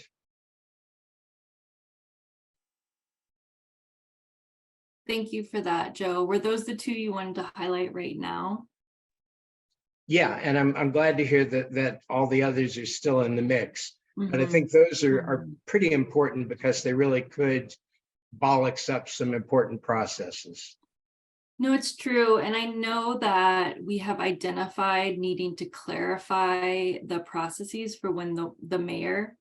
Thank you for that, Joe. Were those the two you wanted to highlight right now? Yeah, and I'm glad to hear that all the others are still in the mix. But I think those are pretty important because they really could bollocks up some important processes. No, it's true. And I know that we have identified needing to clarify the processes for when the mayor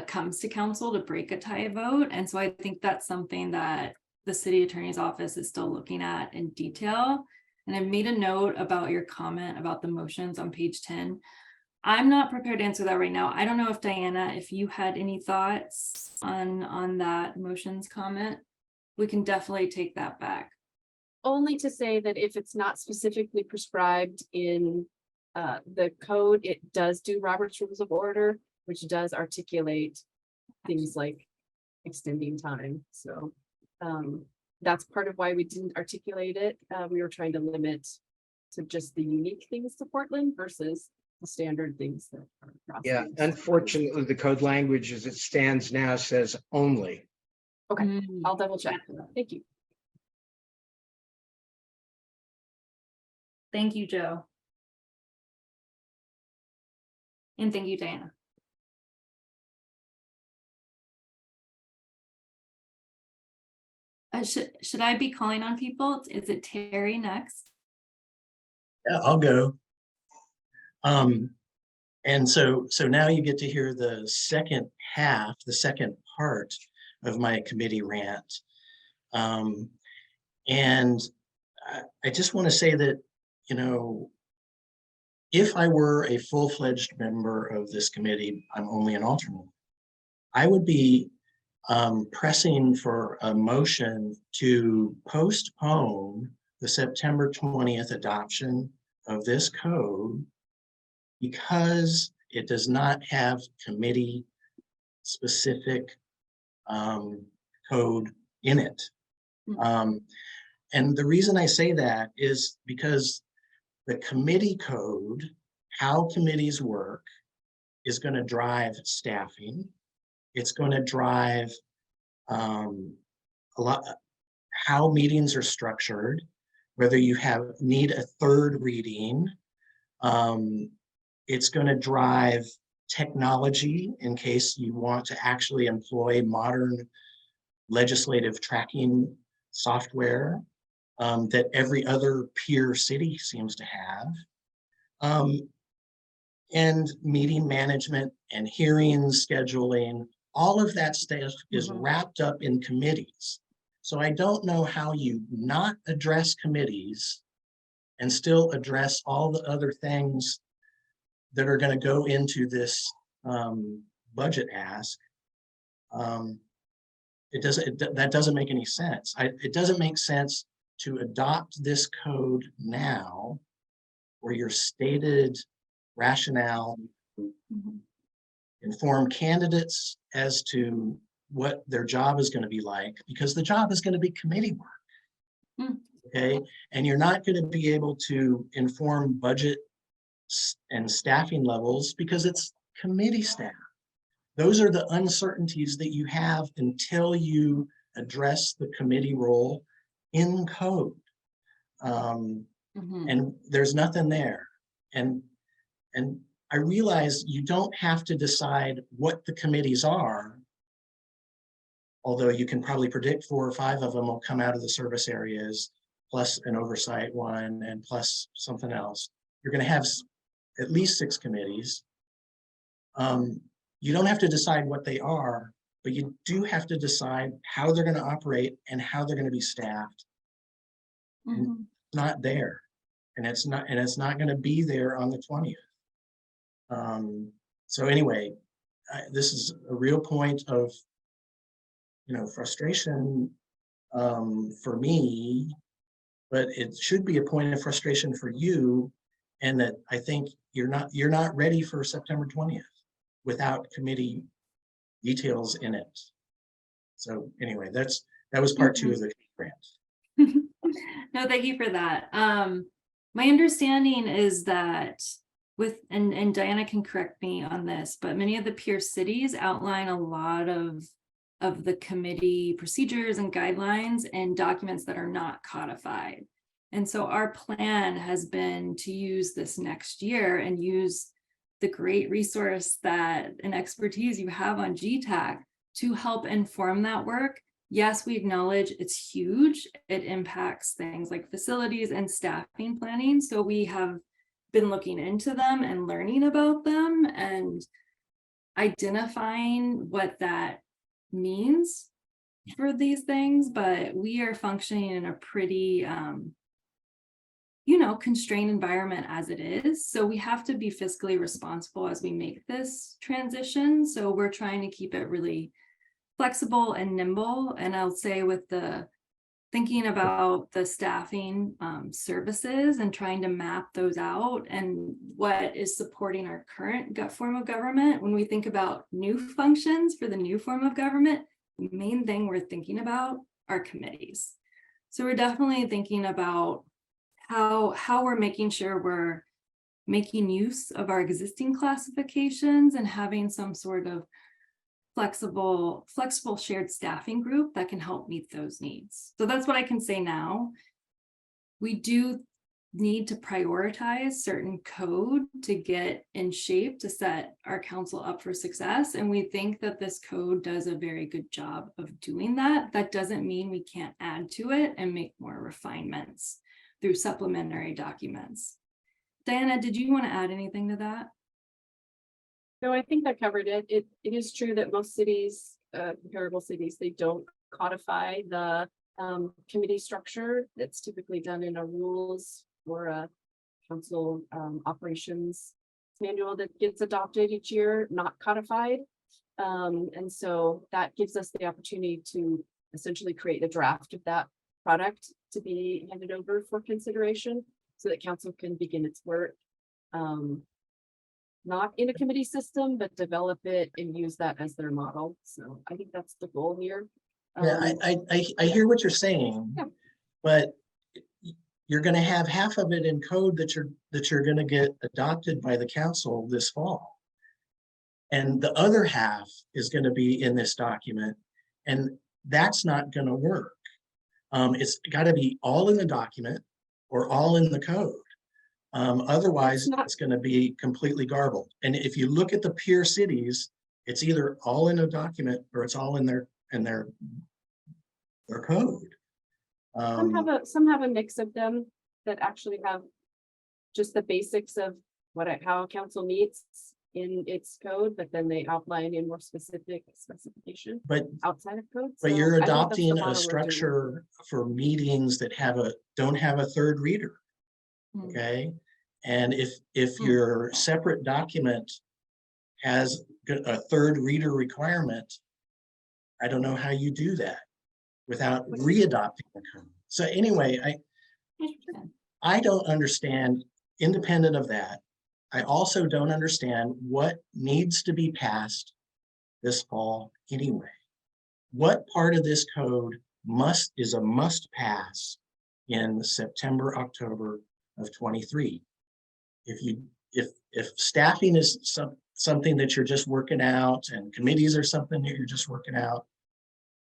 comes to council to break a tie vote. And so I think that's something that the city attorney's office is still looking at in detail. And I've made a note about your comment about the motions on page 10. I'm not prepared to answer that right now. I don't know if Diana, if you had any thoughts on that motions comment, we can definitely take that back. Only to say that if it's not specifically prescribed in the code, it does do Robert's Rules of Order, which does articulate things like extending time. So that's part of why we didn't articulate it. We were trying to limit to just the unique things to Portland versus the standard things that are across. Yeah, unfortunately, the code language as it stands now says only. Okay, I'll double check. Thank you. Thank you, Joe. And thank you, Diana. Should I be calling on people? Is it Terry next? Yeah, I'll go. And so now you get to hear the second half, the second part of my committee rant. And I just want to say that, you know, if I were a full-fledged member of this committee, I'm only an alternate, I would be pressing for a motion to postpone the September 20th adoption of this code because it does not have committee specific code in it. And the reason I say that is because the committee code, how committees work, is going to drive staffing. It's going to drive a lot how meetings are structured, whether you need a third reading. It's going to drive technology in case you want to actually employ modern legislative tracking software that every other peer city seems to have. And meeting management and hearings scheduling, all of that stuff is wrapped up in committees. So I don't know how you not address committees and still address all the other things that are going to go into this budget ask. That doesn't make any sense. It doesn't make sense to adopt this code now where your stated rationale inform candidates as to what their job is going to be like, because the job is going to be committee work. Okay, and you're not going to be able to inform budget and staffing levels because it's committee staff. Those are the uncertainties that you have until you address the committee role in code. And there's nothing there. And I realize you don't have to decide what the committees are, although you can probably predict 4 or 5 of them will come out of the service areas, plus an oversight one, and plus something else. You're going to have at least 6 committees. You don't have to decide what they are, but you do have to decide how they're going to operate and how they're going to be staffed. It's not there, and it's not going to be there on the 20th. So anyway, this is a real point of, frustration for me, but it should be a point of frustration for you, and that I think you're not ready for September 20th without committee details in it. So anyway, that was part 2 of the grant. No, thank you for that. My understanding is that and Diana can correct me on this, but many of the peer cities outline a lot of the committee procedures and guidelines and documents that are not codified. And so our plan has been to use this next year and use the great resource that and expertise you have on GTAC to help inform that work. Yes, we acknowledge it's huge. It impacts things like facilities and staffing planning. So we have been looking into them and learning about them and identifying what that means for these things, but we are functioning in a pretty constrained environment as it is. So we have to be fiscally responsible as we make this transition. So we're trying to keep it really flexible and nimble. And I'll say with the thinking about the staffing services and trying to map those out and what is supporting our current form of government. When we think about new functions for the new form of government, the main thing we're thinking about are committees. So we're definitely thinking about how we're making sure we're making use of our existing classifications and having some sort of flexible shared staffing group that can help meet those needs. So that's what I can say now. We do need to prioritize certain code to get in shape to set our council up for success. And we think that this code does a very good job of doing that. That doesn't mean we can't add to it and make more refinements through supplementary documents. Diana, did you want to add anything to that? No, I think that covered it. It is true that most cities, comparable cities, they don't codify the committee structure. That's typically done in a rules or a council operations manual that gets adopted each year, not codified. And so that gives us the opportunity to essentially create a draft of that product to be handed over for consideration so that council can begin its work. Not in a committee system, but develop it and use that as their model. So I think that's the goal here. Yeah, I hear what you're saying, Yeah. but you're going to have half of it in code that you're going to get adopted by the council this fall. And the other half is going to be in this document, and that's not going to work. It's got to be all in the document or all in the code. Otherwise, it's going to be completely garbled. And if you look at the peer cities, it's either all in a document or it's all in their code. Some have a mix of them that actually have just the basics of how a council meets in its code, but then they outline in more specific specification outside of code. But So you're I think that's the adopting model a we're doing. structure for meetings that don't have a third reader. Okay. And if your separate document has a third reader requirement, I don't know how you do that without re-adopting the code. So anyway, I don't understand, independent of that, I also don't understand what needs to be passed this fall anyway. What part of this code is a must pass in September, October of 23? If staffing is something that you're just working out and committees are something that you're just working out,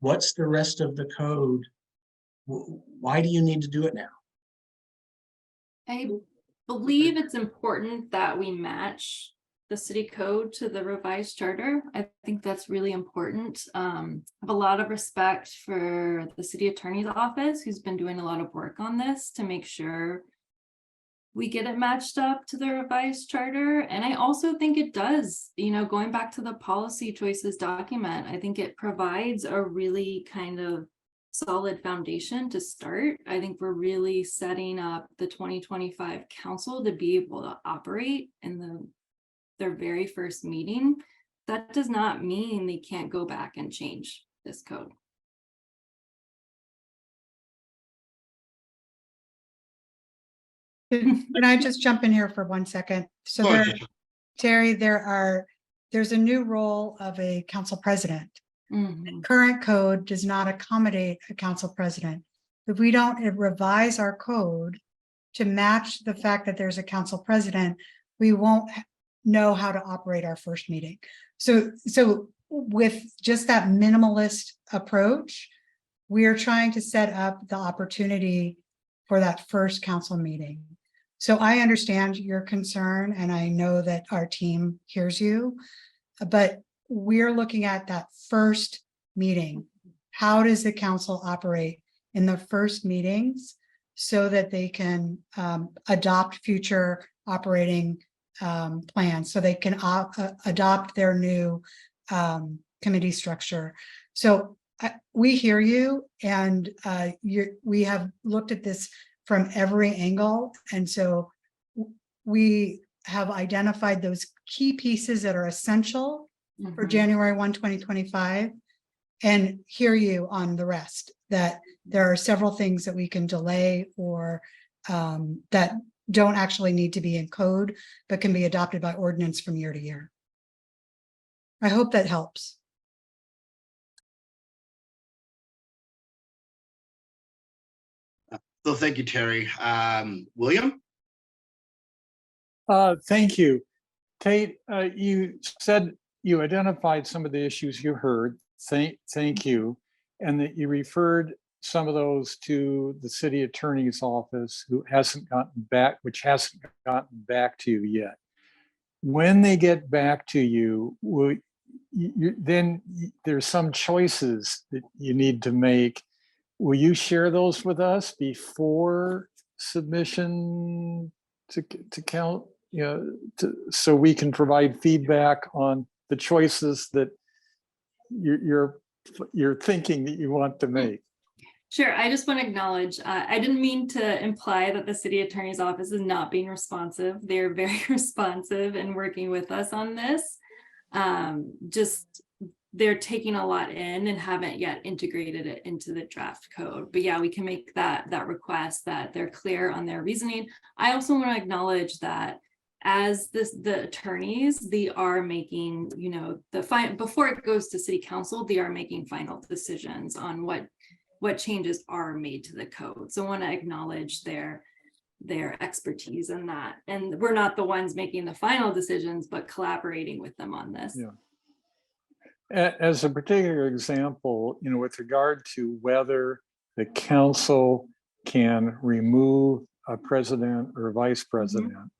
what's the rest of the code? Why do you need to do it now? I believe it's important that we match the city code to the revised charter. I think that's really important. I have a lot of respect for the city attorney's office, who's been doing a lot of work on this to make sure we get it matched up to the revised charter. And I also think it does, going back to the policy choices document, I think it provides a really kind of solid foundation to start. I think we're really setting up the 2025 council to be able to operate in their very first meeting. That does not mean they can't go back and change this code. Can I just jump in here for 1 second? So Go ahead. Terry, there's a new role of a council president. Current code does not accommodate a council president. If we don't revise our code to match the fact that there's a council president, we won't know how to operate our first meeting. So with just that minimalist approach, we are trying to set up the opportunity for that first council meeting. So I understand your concern and I know that our team hears you, but we're looking at that first meeting. How does the council operate in the first meetings so that they can adopt future operating plans, so they can adopt their new committee structure? So we hear you, and we have looked at this from every angle. And so we have identified those key pieces that are essential for January 1, 2025, and hear you on the rest, that there are several things that we can delay or that don't actually need to be in code, but can be adopted by ordinance from year to year. I hope that helps. So thank you, Terry. William? Thank you. Tate, you said you identified some of the issues you heard. Thank you. And that you referred some of those to the city attorney's office which hasn't gotten back to you yet. When they get back to you, then there's some choices that you need to make. Will you share those with us before submission to count, so we can provide feedback on the choices that you're thinking that you want to make? Sure. I just want to acknowledge, I didn't mean to imply that the city attorney's office is not being responsive. They're very responsive and working with us on this. Just they're taking a lot in and haven't yet integrated it into the draft code. But yeah, we can make that request, that they're clear on their reasoning. I also want to acknowledge that as the attorneys, they are making, before it goes to city council, they are making final decisions on what changes are made to the code. So I want to acknowledge their expertise in that. And we're not the ones making the final decisions, but collaborating with them on this. Yeah. As a particular example, with regard to whether the council can remove a president or vice president,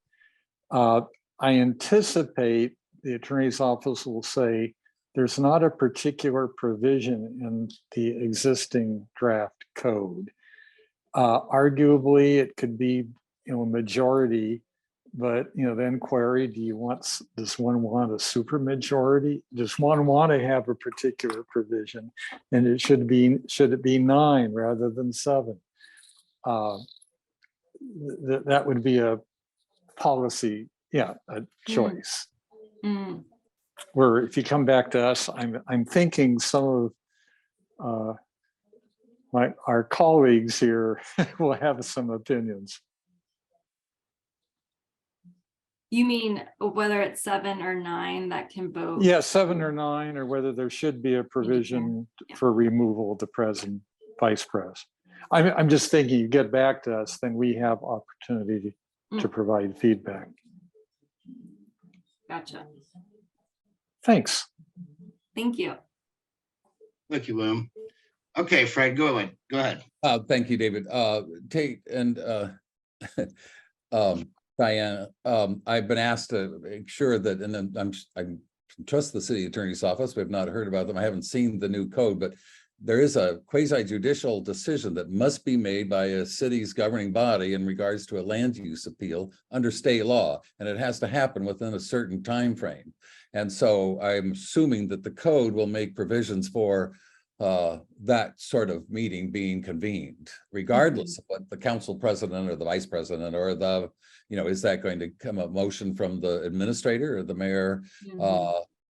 I anticipate the attorney's office will say there's not a particular provision in the existing draft code. Arguably, it could be a majority, but then query, does one want a super majority? Does one want to have a particular provision? And should it be 9 rather than 7? That would be a policy, a choice. Where if you come back to us, I'm thinking some of our colleagues here will have some opinions. You mean whether it's 7 or 9 that can vote? Yeah, 7 or 9, or whether there should be a provision for removal of the president, vice president. I'm just thinking, you get back to us, then we have opportunity to provide feedback. Gotcha. Thanks. Thank you. Thank you, William. Okay, Fred, go ahead. Thank you, David. Tate and Diana, I've been asked to make sure that, and then I trust the city attorney's office. We have not heard about them. I haven't seen the new code, but there is a quasi judicial decision that must be made by a city's governing body in regards to a land use appeal under state law, and it has to happen within a certain time frame. And so I'm assuming that the code will make provisions for that sort of meeting being convened, regardless of what the council president or the vice president or the, is that going to come a motion from the administrator or the mayor?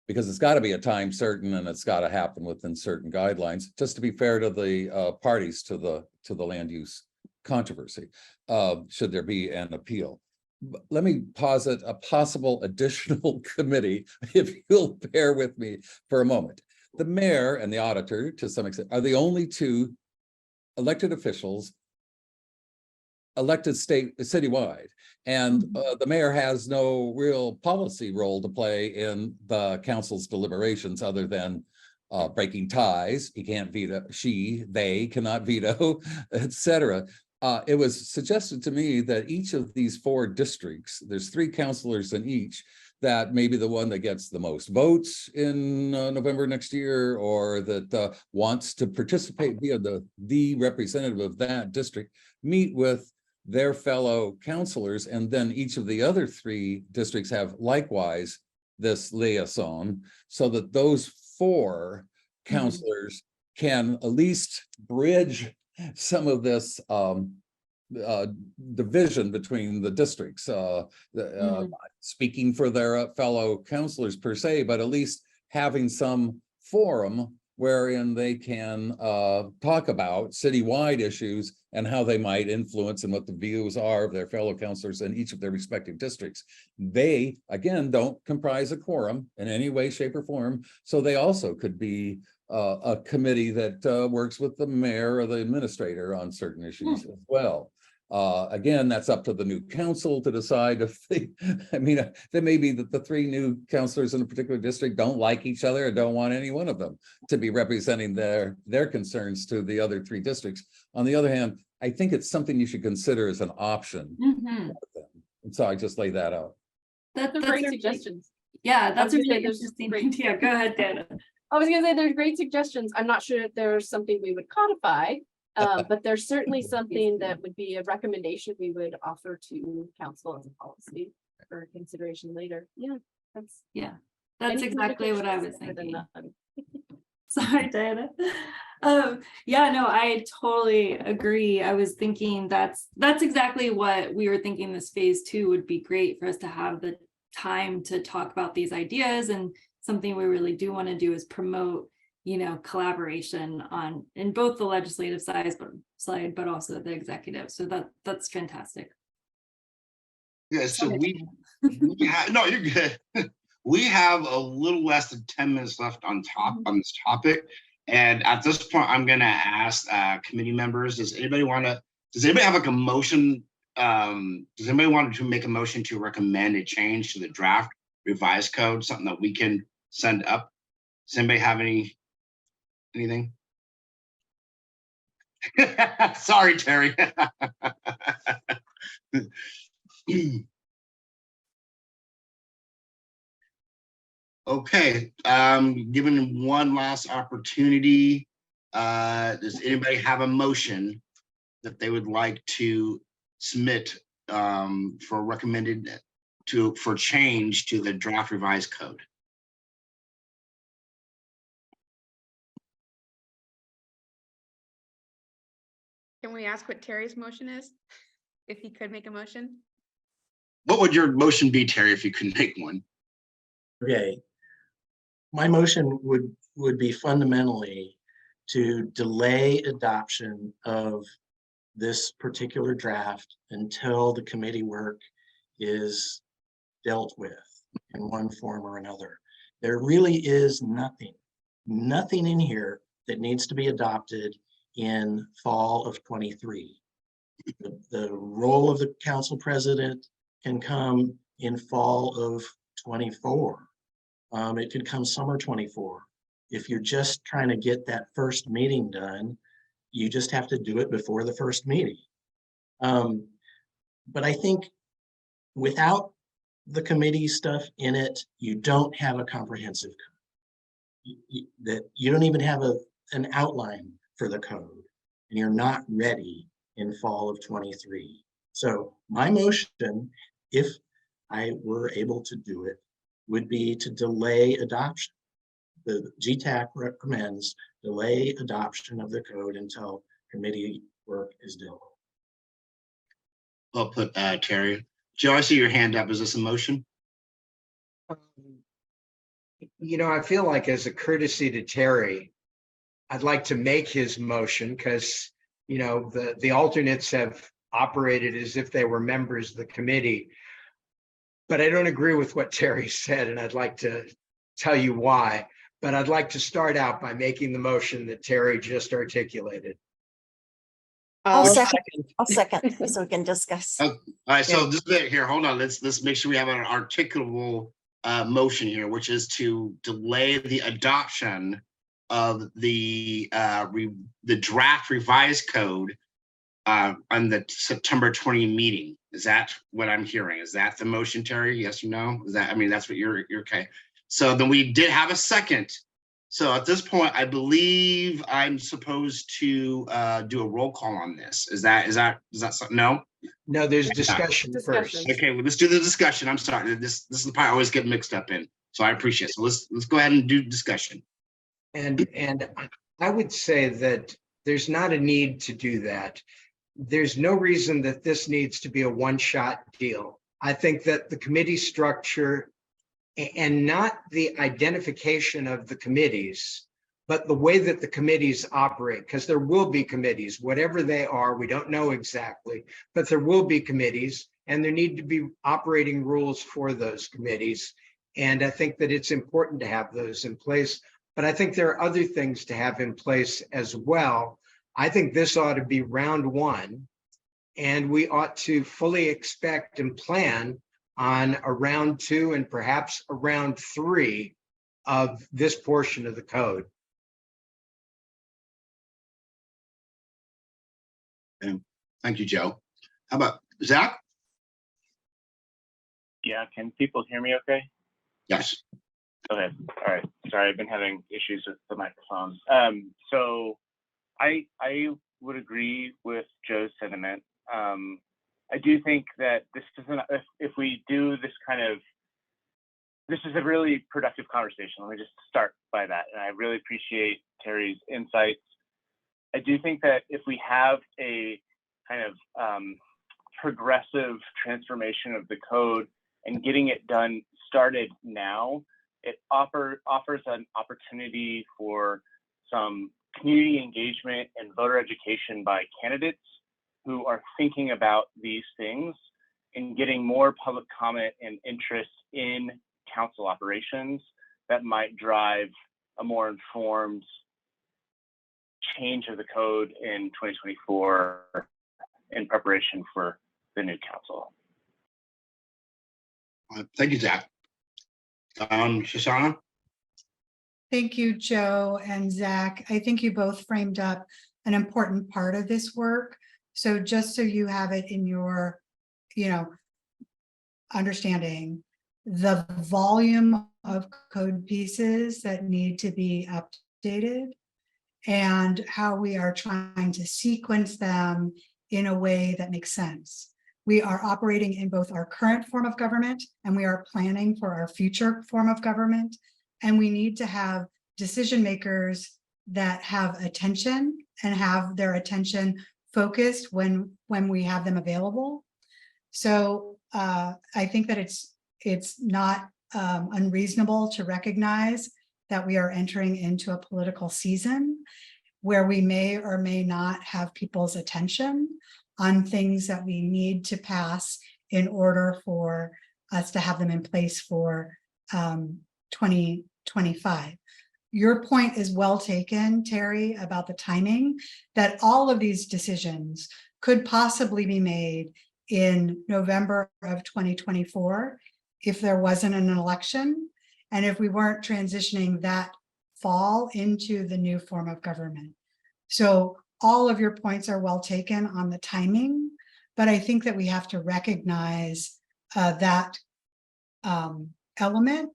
Because it's got to be a time certain, and it's got to happen within certain guidelines, just to be fair to the parties to the land use controversy, should there be an appeal. Let me posit a possible additional committee, if you'll bear with me for a moment. The mayor and the auditor, to some extent, are the only two elected officials elected citywide. And the mayor has no real policy role to play in the council's deliberations other than breaking ties. He can't veto, they cannot veto, etc. it was suggested to me that each of these 4 districts, there's 3 counselors in each, that maybe the one that gets the most votes in November next year, or that wants to participate via the representative of that district, meet with their fellow counselors, and then each of the other 3 districts have likewise this liaison, so that those 4 counselors can at least bridge some of this division between the districts, speaking for their fellow counselors per se, but at least having some forum wherein they can talk about citywide issues and how they might influence and what the views are of their fellow counselors in each of their respective districts. They, again, don't comprise a quorum in any way, shape, or form, so they also could be a committee that works with the mayor or the administrator on certain issues as well. Again, that's up to the new council to decide if they, I mean, there may be that the 3 new councilors in a particular district don't like each other or don't want any one of them to be representing their concerns to the other 3 districts. On the other hand, I think it's something you should consider as an option. And so I just lay that out. That's Great suggestions. Yeah, that's a I was gonna really say, interesting great- idea. Go ahead, Dana. I was gonna say there's great suggestions. I'm not sure if there's something we would codify, but there's certainly something that would be a recommendation we would offer to council as a policy for consideration later. Yeah, that's. That's anything exactly what I was better than thinking. nothing. Sorry, Diana. Yeah, no, I totally agree. I was thinking that's exactly what we were thinking. This phase 2 would be great for us to have the time to talk about these ideas, and something we really do want to do is promote, collaboration in both the legislative side, but also the executive. So that's fantastic. Yeah, so no, you're good. We have a little less than 10 minutes left on this topic. And at this point, I'm gonna ask committee members, does anybody have like a motion? Does anybody want to make a motion to recommend a change to the draft revised code, something that we can send up? Does anybody have anything? Sorry, Terry. Okay, given one last opportunity, does anybody have a motion that they would like to submit for recommended for change to the draft revised code? Can we ask what Terry's motion is? If he could make a motion? What would your motion be, Terry, if you could make one? Okay. My motion would be fundamentally to delay adoption of this particular draft until the committee work is dealt with in one form or another. There really is nothing in here that needs to be adopted in fall of 23. The role of the council president can come in fall of 24. It could come summer 24. If you're just trying to get that first meeting done, you just have to do it before the first meeting. But I think without the committee stuff in it, you don't have a comprehensive code. You don't even have an outline for the code, and you're not ready in fall of 23. So my motion, if I were able to do it, would be to delay adoption. The GTAC recommends delay adoption of the code until committee work is dealt with. I'll put Terry. Joe, I see your hand up. Is this a motion? I feel like as a courtesy to Terry, I'd like to make his motion because, the alternates have operated as if they were members of the committee. But I don't agree with what Terry said, and I'd like to tell you why. But I'd like to start out by making the motion that Terry just articulated. I'll second so we can discuss. All right, so this bit here, hold on. Let's make sure we have an articulable motion here, which is to delay the adoption of the draft revised code on the September 20 meeting. Is that what I'm hearing? Is that the motion, Terry? Yes or no? Is that, I mean, that's what you're okay. So then we did have a second. So at this point, I believe I'm supposed to do a roll call on this. Is that something? No? No, there's discussion first. Okay, well, let's do the discussion. I'm sorry. This is the part I always get mixed up in. So I appreciate it. So let's go ahead and do discussion. And I would say that there's not a need to do that. There's no reason that this needs to be a one-shot deal. I think that the committee structure and not the identification of the committees, but the way that the committees operate, because there will be committees, whatever they are, we don't know exactly, but there will be committees and there need to be operating rules for those committees. And I think that it's important to have those in place, but I think there are other things to have in place as well. I think this ought to be round one, and we ought to fully expect and plan on a round two and perhaps a round three of this portion of the code. And thank you, Joe. How about Zach? Yeah, can people hear me okay? Yes. Okay, all right. Sorry, I've been having issues with the microphone. So I would agree with Joe's sentiment. I do think that this doesn't, if we do this kind of, this is a really productive conversation. Let me just start by that. And I really appreciate Terry's insights. I do think that if we have a kind of progressive transformation of the code and getting it done, started now, it offers an opportunity for some community engagement and voter education by candidates who are thinking about these things and getting more public comment and interest in council operations that might drive a more informed change of the code in 2024 in preparation for the new council. Thank you, Zach. Shoshana? Thank you, Joe and Zach. I think you both framed up an important part of this work. So just so you have it in your, understanding, the volume of code pieces that need to be updated and how we are trying to sequence them in a way that makes sense. We are operating in both our current form of government and we are planning for our future form of government. And we need to have decision makers that have attention and have their attention focused when we have them available. So I think that it's not unreasonable to recognize that we are entering into a political season where we may or may not have people's attention on things that we need to pass in order for us to have them in place for 2025. Your point is well taken, Terry, about the timing, that all of these decisions could possibly be made in November of 2024 if there wasn't an election and if we weren't transitioning that fall into the new form of government. So all of your points are well taken on the timing, but I think that we have to recognize that element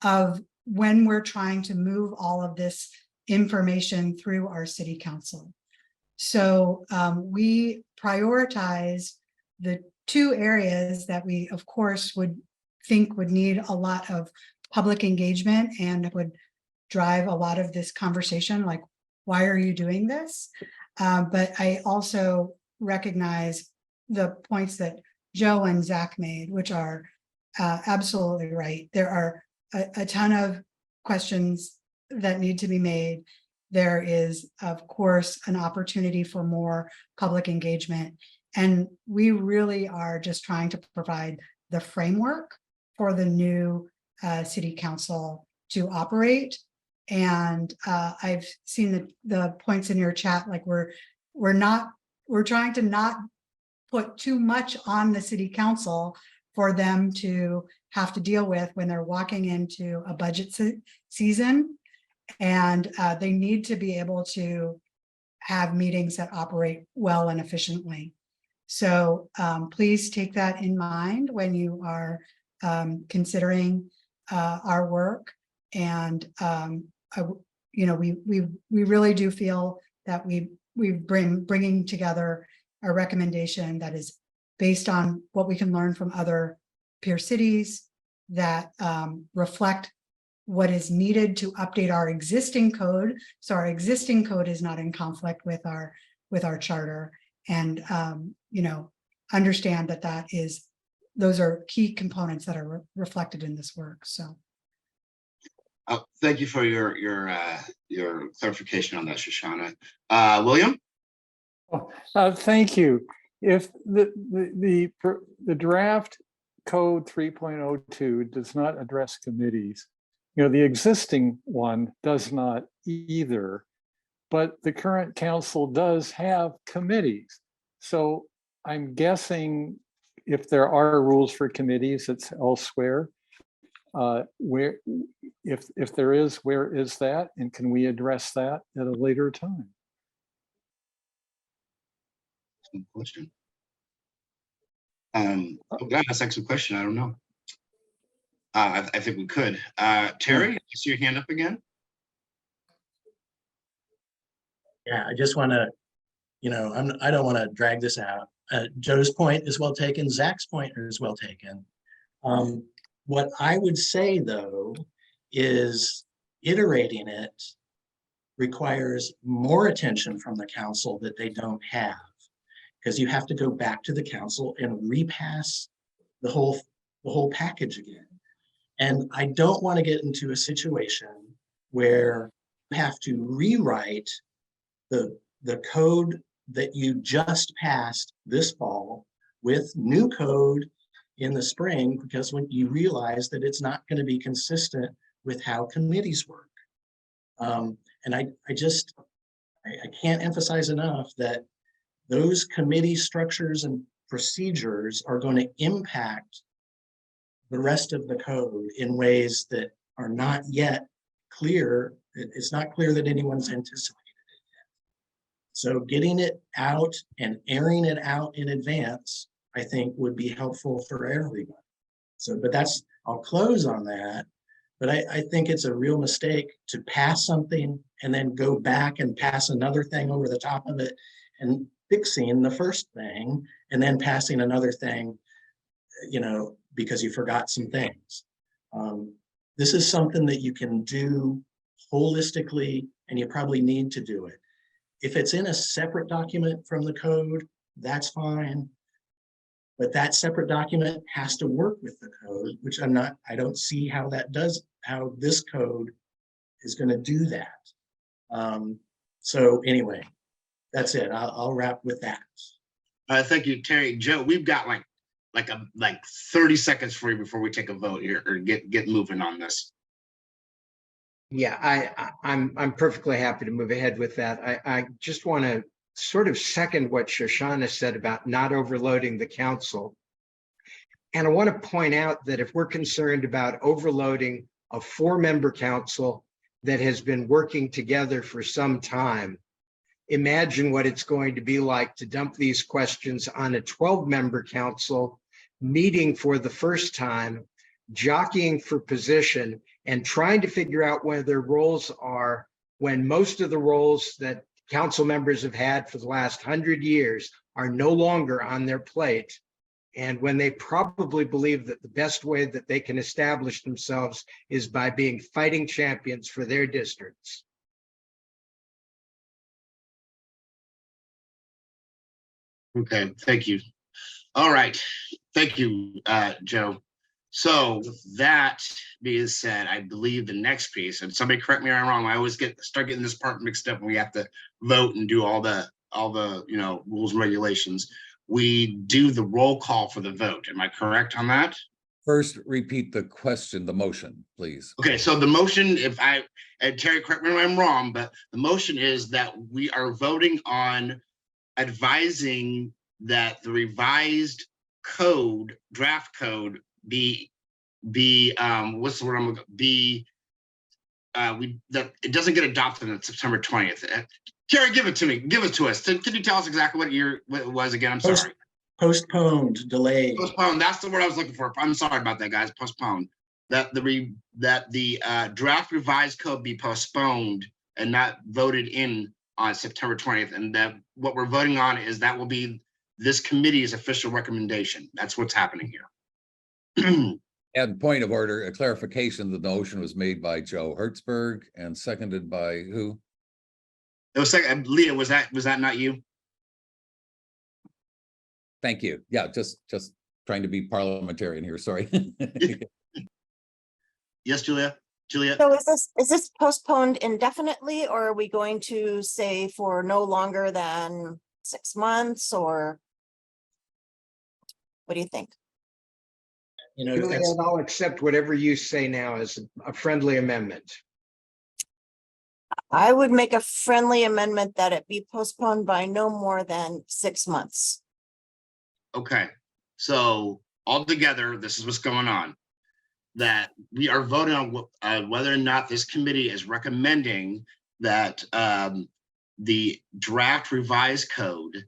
of when we're trying to move all of this information through our city council. So we prioritize the two areas that we, of course, would think would need a lot of public engagement and would drive a lot of this conversation, like, why are you doing this? But I also recognize the points that Joe and Zach made, which are absolutely right. There are a ton of questions that need to be made. There is, of course, an opportunity for more public engagement. And we really are just trying to provide the framework for the new city council to operate. And I've seen the points in your chat, like we're trying to not put too much on the city council for them to have to deal with when they're walking into a budget season. And they need to be able to have meetings that operate well and efficiently. So please take that in mind when you are considering our work. And we really do feel that we're bringing together a recommendation that is based on what we can learn from other peer cities that reflect what is needed to update our existing code. So our existing code is not in conflict with our charter, and understand that those are key components that are reflected in this work. So thank you for your clarification on that, Shoshana. William? Thank you. If the draft code 3.02 does not address committees, the existing one does not either, but the current council does have committees. So I'm guessing if there are rules for committees, it's elsewhere. Where, if there is, where is that? And can we address that at a later time? Good question. That's an excellent question. I don't know. I think we could. Terry, I see your hand up again. Yeah, I just want to, I don't want to drag this out. Joe's point is well taken. Zach's point is well taken. What I would say, though, is iterating it requires more attention from the council that they don't have, because you have to go back to the council and repass the whole package again. And I don't want to get into a situation where you have to rewrite the code that you just passed this fall with new code in the spring, because when you realize that it's not going to be consistent with how committees work. And I can't emphasize enough that those committee structures and procedures are going to impact the rest of the code in ways that are not yet clear. It's not clear that anyone's anticipated it yet. So getting it out and airing it out in advance, I think, would be helpful for everybody. So, but I'll close on that. But I think it's a real mistake to pass something and then go back and pass another thing over the top of it and fixing the first thing and then passing another thing, because you forgot some things. This is something that you can do holistically, and you probably need to do it. If it's in a separate document from the code, that's fine. But that separate document has to work with the code, which I don't see how this code is going to do that. So anyway, that's it. I'll wrap with that. Thank you, Terry. Joe, we've got like 30 seconds for you before we take a vote here or get moving on this. Yeah, I'm perfectly happy to move ahead with that. I just want to sort of second what Shoshana said about not overloading the council. And I want to point out that if we're concerned about overloading a 4-member council that has been working together for some time, imagine what it's going to be like to dump these questions on a 12-member council meeting for the first time, jockeying for position, and trying to figure out where their roles are when most of the roles that council members have had for the last 100 years are no longer on their plate. And when they probably believe that the best way that they can establish themselves is by being fighting champions for their districts. Okay, thank you. All right, thank you, Joe. So with that being said, I believe the next piece, and somebody correct me if I'm wrong, I always start getting this part mixed up when we have to vote and do all the rules and regulations. We do the roll call for the vote. Am I correct on that? First, repeat the question, the motion, please. Okay, so the motion, and Terry, correct me if I'm wrong, but the motion is that we are voting on advising that the revised code, draft code, be what's the word I'm looking, be that it doesn't get adopted on September 20th. Carrie, give it to me. Give it to us. Can you tell us exactly what it was again? I'm sorry. Postponed, delayed. Postponed. That's the word I was looking for. I'm sorry about that, guys. Postponed. That the draft revised code be postponed and not voted in on September 20th. And that what we're voting on is that will be this committee's official recommendation. That's what's happening here. And point of order, a clarification, the motion was made by Joe Hertzberg and seconded by who? It was second. Leah, was that not you? Thank you. Yeah, just trying to be parliamentarian here, sorry. Yes, Julia? Julia? So is this postponed indefinitely, or are we going to say for no longer than 6 months, or what do you think? You know, Juliet, that's, I'll accept whatever you say now as a friendly amendment. I would make a friendly amendment that it be postponed by no more than 6 months. Okay, so altogether, this is what's going on. That we are voting on whether or not this committee is recommending that the draft revised code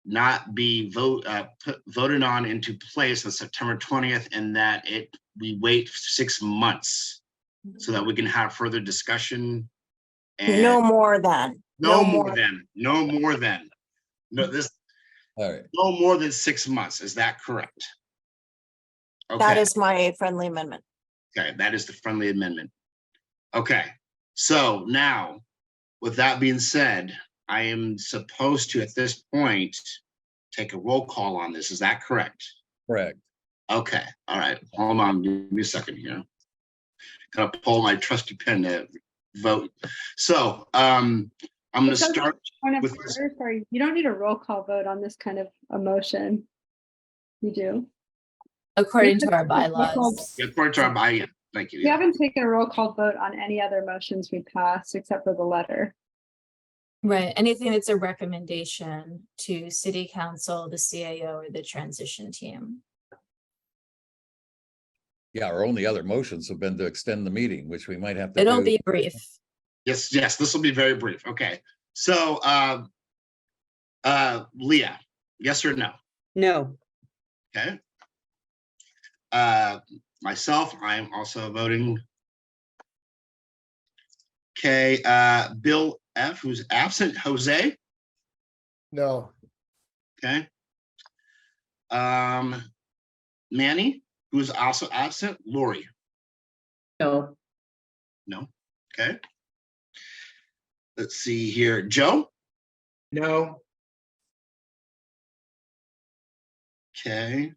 not be voted on into place on September 20th, and that we wait 6 months so that we can have further discussion. And No more than. No more than. No, All right. no more than 6 months. Is that correct? That is my friendly amendment. Okay, that is the friendly amendment. Okay, so now, with that being said, I am supposed to, at this point, take a roll call on this. Is that correct? Correct. Okay, all right. Hold on, give me a second here. Gotta pull my trusty pen to vote. So, I'm gonna start with this. Sorry, you don't need a roll call vote on this kind of a motion. You do. According to our bylaws. Yeah, according to our bylaws, yeah, thank you. We haven't taken a roll call vote on any other motions we passed except for the letter. Right, anything that's a recommendation to city council, the CAO, or the transition team. Yeah, our only other motions have been to extend the meeting, which we might have to It'll do. be brief. Yes, this will be very brief. Okay, so Leah, yes or no? No. Okay. Myself, I'm also voting. Okay, Bill F, who's absent. Jose? No. Okay. Manny, who's also absent. Lori? No. No. Okay. Let's see here. Joe? No. Okay.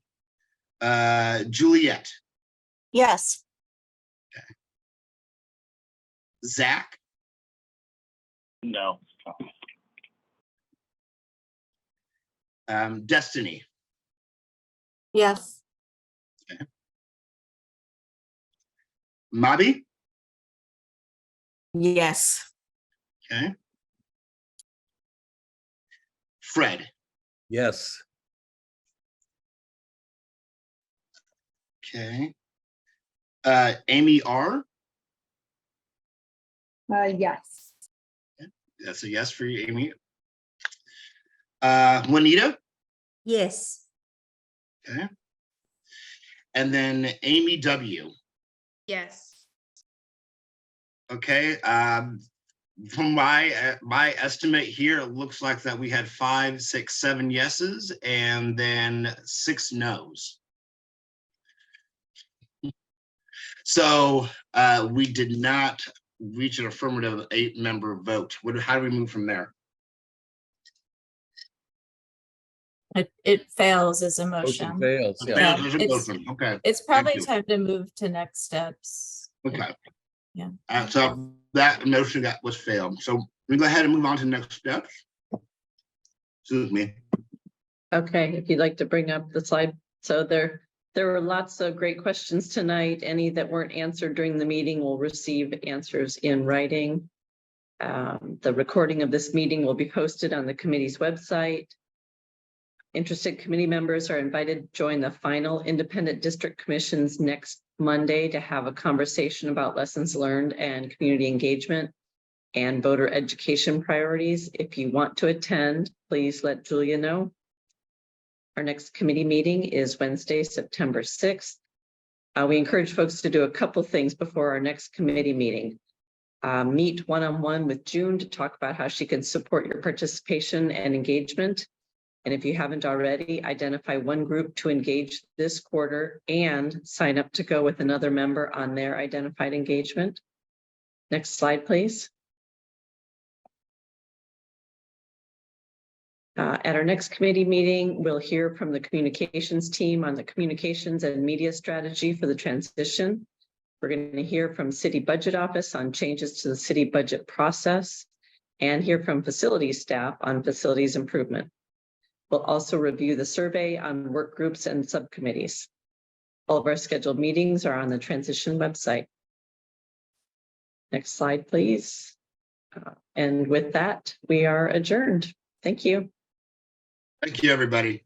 Juliet? Yes. Zach? No. Destiny? Yes. Okay. Mabi? Yes. Okay. Fred? Yes. Okay. Amy R? Yes. That's a yes for you, Amy. Juanita? Yes. Okay. And then Amy W. Yes. Okay. From my estimate here, it looks like that we had 5, 6, 7 yeses and then 6 nos. So we did not reach an affirmative 8-member vote. How do we move from there? It fails as a motion. Fails, yeah. Yeah, There's a it's- motion. Okay. It's Thank probably you. time to move to next steps. Okay. Yeah. So that motion was failed. So we go ahead and move on to next steps. Excuse me. Okay, if you'd like to bring up the slide. So there were lots of great questions tonight. Any that weren't answered during the meeting will receive answers in writing. The recording of this meeting will be posted on the committee's website. Interested committee members are invited to join the final Independent District Commission's next Monday to have a conversation about lessons learned and community engagement and voter education priorities. If you want to attend, please let Julia know. Our next committee meeting is Wednesday, September 6th. We encourage folks to do a couple things before our next committee meeting. Meet one-on-one with June to talk about how she can support your participation and engagement. And if you haven't already, identify one group to engage this quarter and sign up to go with another member on their identified engagement. Next slide, please. At our next committee meeting, we'll hear from the communications team on the communications and media strategy for the transition. We're going to hear from City Budget Office on changes to the city budget process and hear from facilities staff on facilities improvement. We'll also review the survey on work groups and subcommittees. All of our scheduled meetings are on the transition website. Next slide, please. And with that, we are adjourned. Thank you. Thank you, everybody.